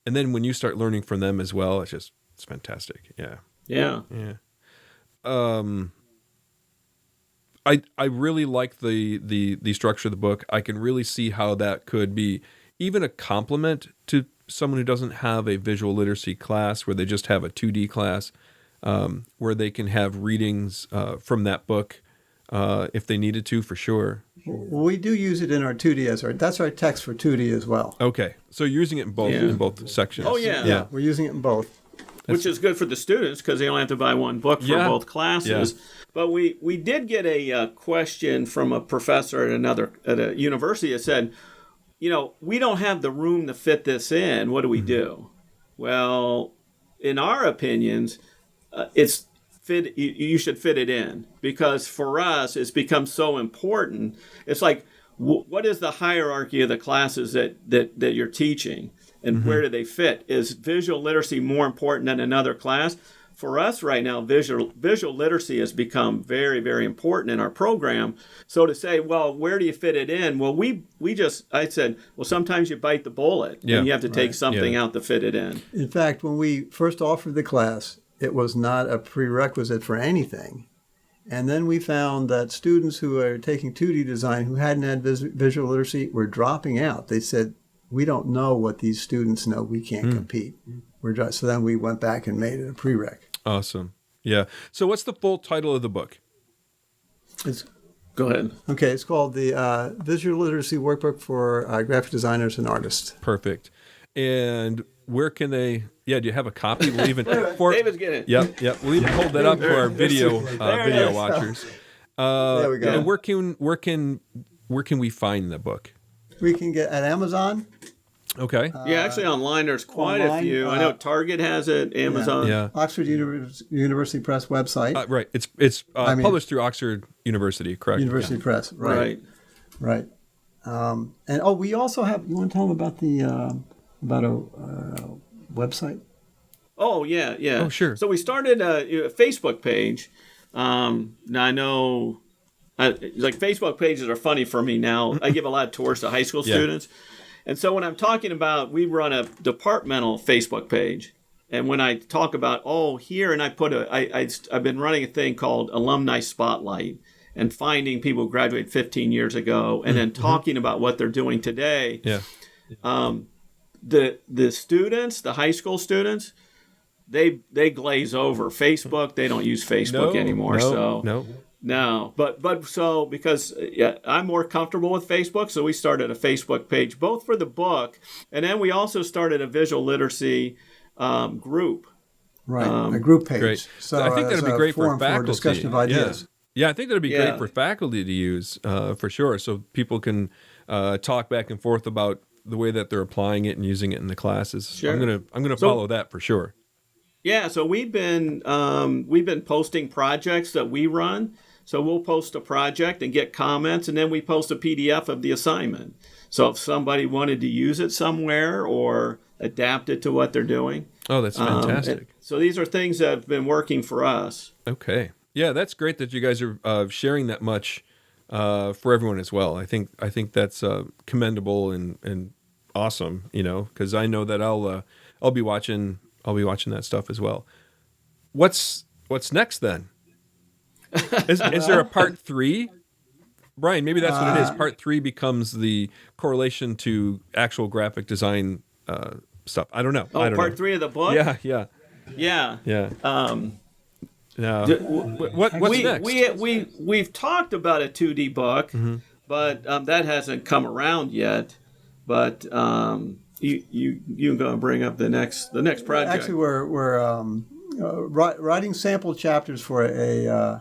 and then when you start learning from them as well, it's fantastic. Yeah. Yeah. I really like the structure of the book. I can really see how that could be even a complement to someone who doesn't have a visual literacy class, where they just have a 2D class, where they can have readings from that book if they needed to, for sure. We do use it in our 2D that's our text for 2D as well. Okay, so you're using it in both sections. Oh yeah, yeah, we're using it in both. Which is good for the students because they only have to buy one book for both classes. Yeah. But we did get a question from a professor at a university that said, we don't have the room to fit this in. What do we do? Well, in our opinions, you should fit it in, because for us, it's become so important. It's like, what is the hierarchy of the classes that you're teaching, and where do they fit? Is visual literacy more important than another class? For us right now, visual literacy has become very, very important in our program. So to say, well, where do you fit it in? Well, I said, well, sometimes you bite the bullet and you have to take something out to fit it in. In fact, when we first offered the class, it was not a prerequisite for anything. And then we found that students who are taking 2D design who hadn't had visual literacy were dropping out. They said, we don't know what these students know. We can't compete. So then we went back and made it a prereq. Awesome. Yeah. So what's the full title of the book? Go ahead. Okay. It's called the Visual Literacy Workbook for Graphic Designers and Artists. Perfect. And where can they... Yeah, do you have a copy? We'll even... David's getting it. Yep. We'll even hold that up for our video watchers. There we go. And where can we find the book? We can get at Amazon. Okay. Actually online there's quite a few. I know Target has it, Amazon. Yeah. Oxford University Press website. Right. It's published through Oxford University, correct? University Press. Right. And we also have, you want to tell them about a website? Oh, yeah. Oh, sure. So we started a Facebook page. Now I know Facebook pages are funny for me now. I give a lot of tours to high school students. And so when I'm talking about, we run a departmental Facebook page. And when I talk about, here, and I put I've been running a thing called Alumni Spotlight, and finding people who graduated 15 years ago, and then talking about what they're doing today. Yeah. The students, the high school students, they glaze over Facebook. They don't use Facebook anymore. No, but so because I'm more comfortable with Facebook, so we started a Facebook page both for the book, and then we also started a visual literacy group. Right, a group page. Great. So I think that'd be great for faculty. Discussion of ideas. Yeah, I think that'd be great for faculty to use for sure, so people can talk back and forth about the way that they're applying it and using it in the classes. Sure. I'm gonna follow that for sure. Yeah, so we've been posting projects that we run. So we'll post a project and get comments, and then we post a PDF of the assignment. So if somebody wanted to use it somewhere or adapt it to what they're doing. Oh, that's fantastic. So these are things that have been working for us. Okay. Yeah, that's great that you guys are sharing that much for everyone as well. I think that's commendable and awesome, because I know that I'll be watching that stuff as well. What's next then? Is there a part 3? Brian, maybe that's what it is. Part 3 becomes the correlation to actual graphic design stuff. I don't know. Part 3 of the book? Yeah. Yeah. Yeah. Now, D- what's we, next? we've talked about a 2D book, Mm-hmm. but that hasn't come around yet. But you're going to bring up the next project. Actually, we're writing sample chapters for a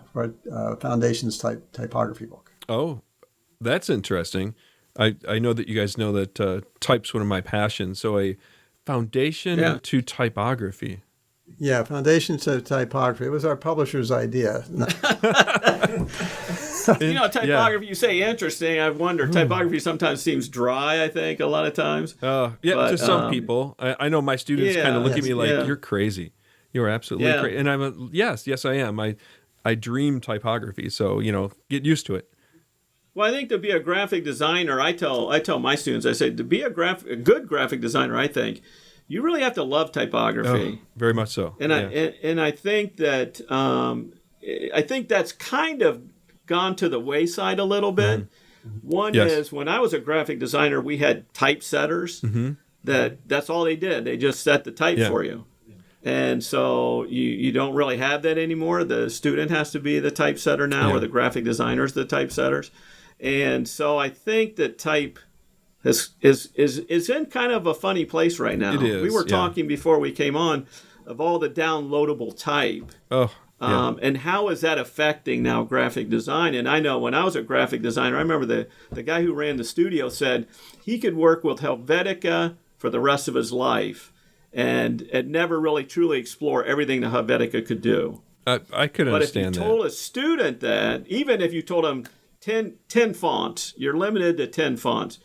foundations typography book. Oh, that's interesting. I know that you guys know that type's one of my passions. So a foundation to typography. Yeah, foundations to typography. It was our publisher's idea. Typography, you say interesting. I wonder, typography sometimes seems dry, I think, a lot of times. But, to some people. I know my students kind of look at me like, you're crazy. You're absolutely crazy. And I'm yes, I am. I dream typography, so, get used to it. Well, I think to be a graphic designer, I tell my students, I say, to be a good graphic designer, I think, you really have to love typography. Oh, very much so. And I think that that's kind of gone to the wayside a little bit. Mm-hmm. One is when I was a graphic designer, we had typesetters. Mm-hmm. That's all they did. They just set the type for you. And so you don't really have that anymore. The student has to be the typesetter now, or the graphic designer's the typesetters. And so I think that type is in kind of a funny place right now. It is. We were talking before we came on of all the downloadable type. And how is that affecting now graphic design? And I know when I was a graphic designer, I remember the guy who ran the studio said he could work with Helvetica for the rest of his life and never really truly explore everything that Helvetica could do. I could understand that. But if you told a student that, even if you told them 10 fonts, you're limited to 10 fonts,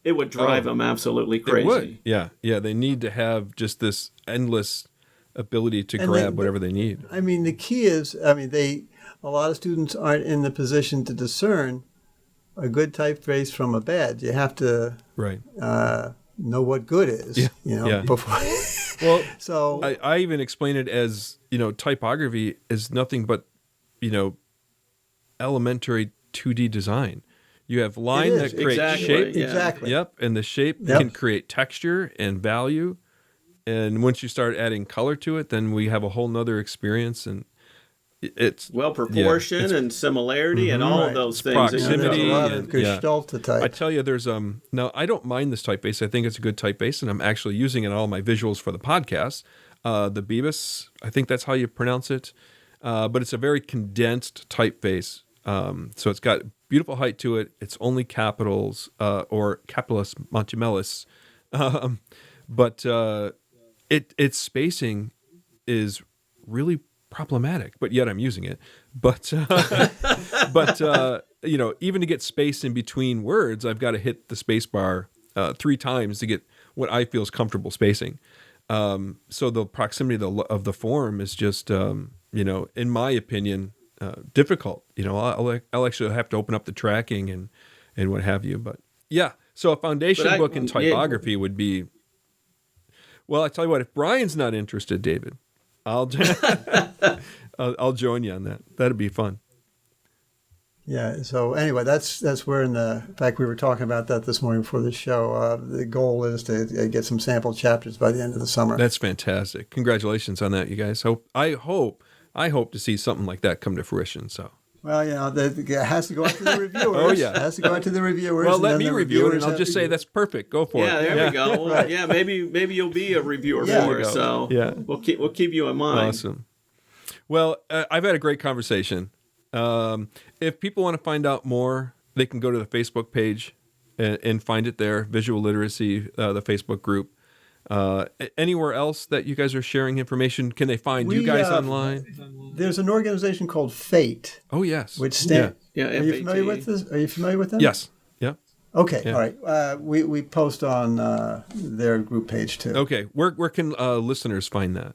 it would drive them absolutely crazy. It would. Yeah. They need to have just this endless ability to grab whatever they need. I mean, the key is, a lot of students aren't in the position to discern a good typeface from a bad. You have to know what good is, before. Well, so I even explain it as, typography is nothing but, elementary 2D design. You have line that creates shape. Yeah. Exactly. Yep. And the shape can create texture and value. And once you start adding color to it, then we have a whole nother experience. And it's proportion and similarity and all of those things. Proximity. There's a lot of gestalt to type. I tell you, there's now I don't mind this typeface. I think it's a good typeface, and I'm actually using it in all my visuals for the podcast. The Bebas, I think that's how you pronounce it. But it's a very condensed typeface. So it's got beautiful height to it. It's only capitals or capitals Montimelis. But its spacing is really problematic, but yet I'm using it. But even to get space in between words, I've got to hit the space bar 3 times to get what I feel is comfortable spacing. So the proximity of the form is just, in my opinion, difficult. I'll actually have to open up the tracking and what have you. But yeah, so a foundation book in typography would be. Well, I tell you what, if Brian's not interested, David, I'll I'll join you on that. That'd be fun. Yeah. So anyway, that's where in fact we were talking about that this morning before the show. The goal is to get some sample chapters by the end of the summer. That's fantastic. Congratulations on that, you guys. I hope to see something like that come to fruition. So. Well, it has to go out to the reviewers. It has to go out to the reviewers. Well, let me review it, and I'll just say that's perfect. Go for it. Yeah, there we go. Well, yeah, maybe you'll be a reviewer for us. So we'll keep you in mind. Awesome. Well, I've had a great conversation. If people want to find out more, they can go to the Facebook page and find it there. Visual Literacy, the Facebook group. Anywhere else that you guys are sharing information? Can they find you guys online? There's an organization called FATE. Oh, yes. Which stands. Yeah. Are you familiar with this? Are you familiar with them? Yes. Yeah. Okay. Yeah. All right. We post on their group page too. Okay. Where can listeners find that?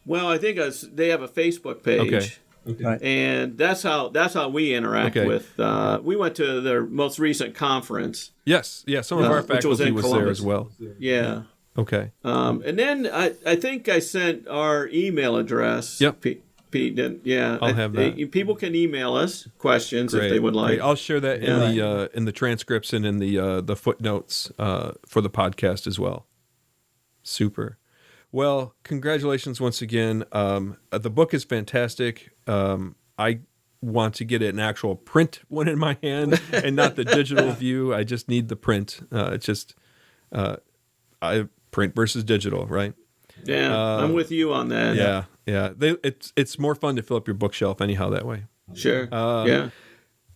Well, I think they have a Facebook page. Okay. And that's how we interact with. We went to their most recent conference. Yes. Yeah. Some of our faculty was there as well. Yeah. Okay. And then I think I sent our email address. Yep. Pete didn't. Yeah. I'll have that. People can email us questions if they would like. Great. I'll share that in the transcripts and in the footnotes for the podcast as well. Super. Well, congratulations once again. The book is fantastic. I want to get an actual print one in my hand and not the digital view. I just need the print. I print versus digital, right? Yeah, I'm with you on that. Yeah. It's more fun to fill up your bookshelf anyhow that way. Sure. Yeah.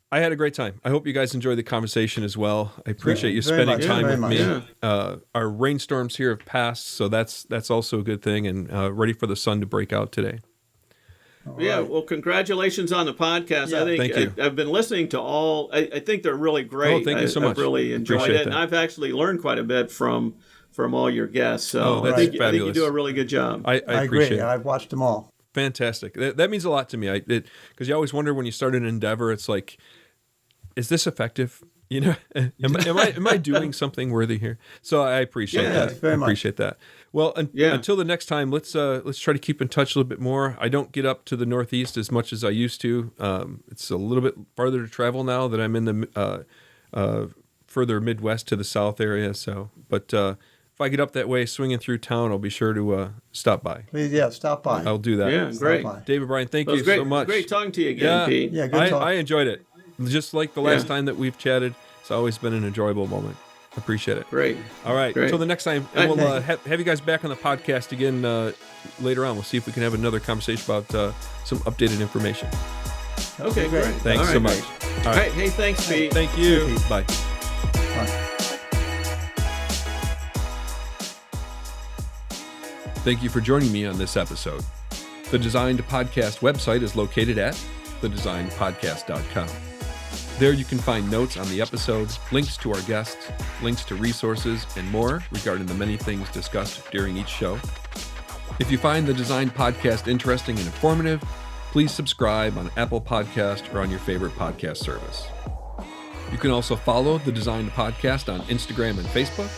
I had a great time. I hope you guys enjoyed the conversation as well. I appreciate you spending time with me. Yeah. Our rainstorms here have passed, so that's also a good thing, and ready for the sun to break out today. Yeah, well, congratulations on the podcast. Yeah. I think Thank you. I've been listening to all. I think they're really great. Oh, thank you so much. I've really enjoyed Appreciate it, and that. I've actually learned quite a bit from all your guests. So that's I think you fabulous. do a really good job. I I appreciate agree. it. I've watched them all. Fantastic. That means a lot to me. Because you always wonder when you start an endeavor, it's like, is this effective? You know, am I doing something worthy here? So I appreciate that. very I much. appreciate that. Well, until the next time, let's try to keep in touch a little bit more. I don't get up to the Northeast as much as I used to. It's a little bit farther to travel now that I'm in the further Midwest to the South area. So, but if I get up that way, swinging through town, I'll be sure to stop by. Please, stop by. I'll do that. Yeah, Stop great. by. David Bryan, thank It was you great. so much. Great talking to you again, Pete. Yeah, good talk. I enjoyed it. Just like the last time that we've chatted, it's always been an enjoyable moment. Appreciate it. Great. All right. Great. Until the next time, and we'll have you guys back on the podcast again later on. We'll see if we can have another conversation about some updated information. Okay, great. Thanks All so right, much. great. All right. Hey, thanks, Pete. Thank you. Thank you. Bye. Bye. Thank you for joining me on this episode. The Designed Podcast website is located at thedesignedpodcast.com. There you can find notes on the episodes, links to our guests, links to resources, and more regarding the many things discussed during each show. If you find the Designed Podcast interesting and informative, please subscribe on Apple Podcast or on your favorite podcast service. You can also follow the Designed Podcast on Instagram and Facebook,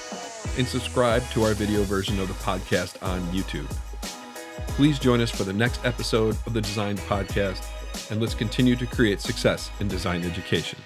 and subscribe to our video version of the podcast on YouTube. Please join us for the next episode of the Designed Podcast, and let's continue to create success in design education.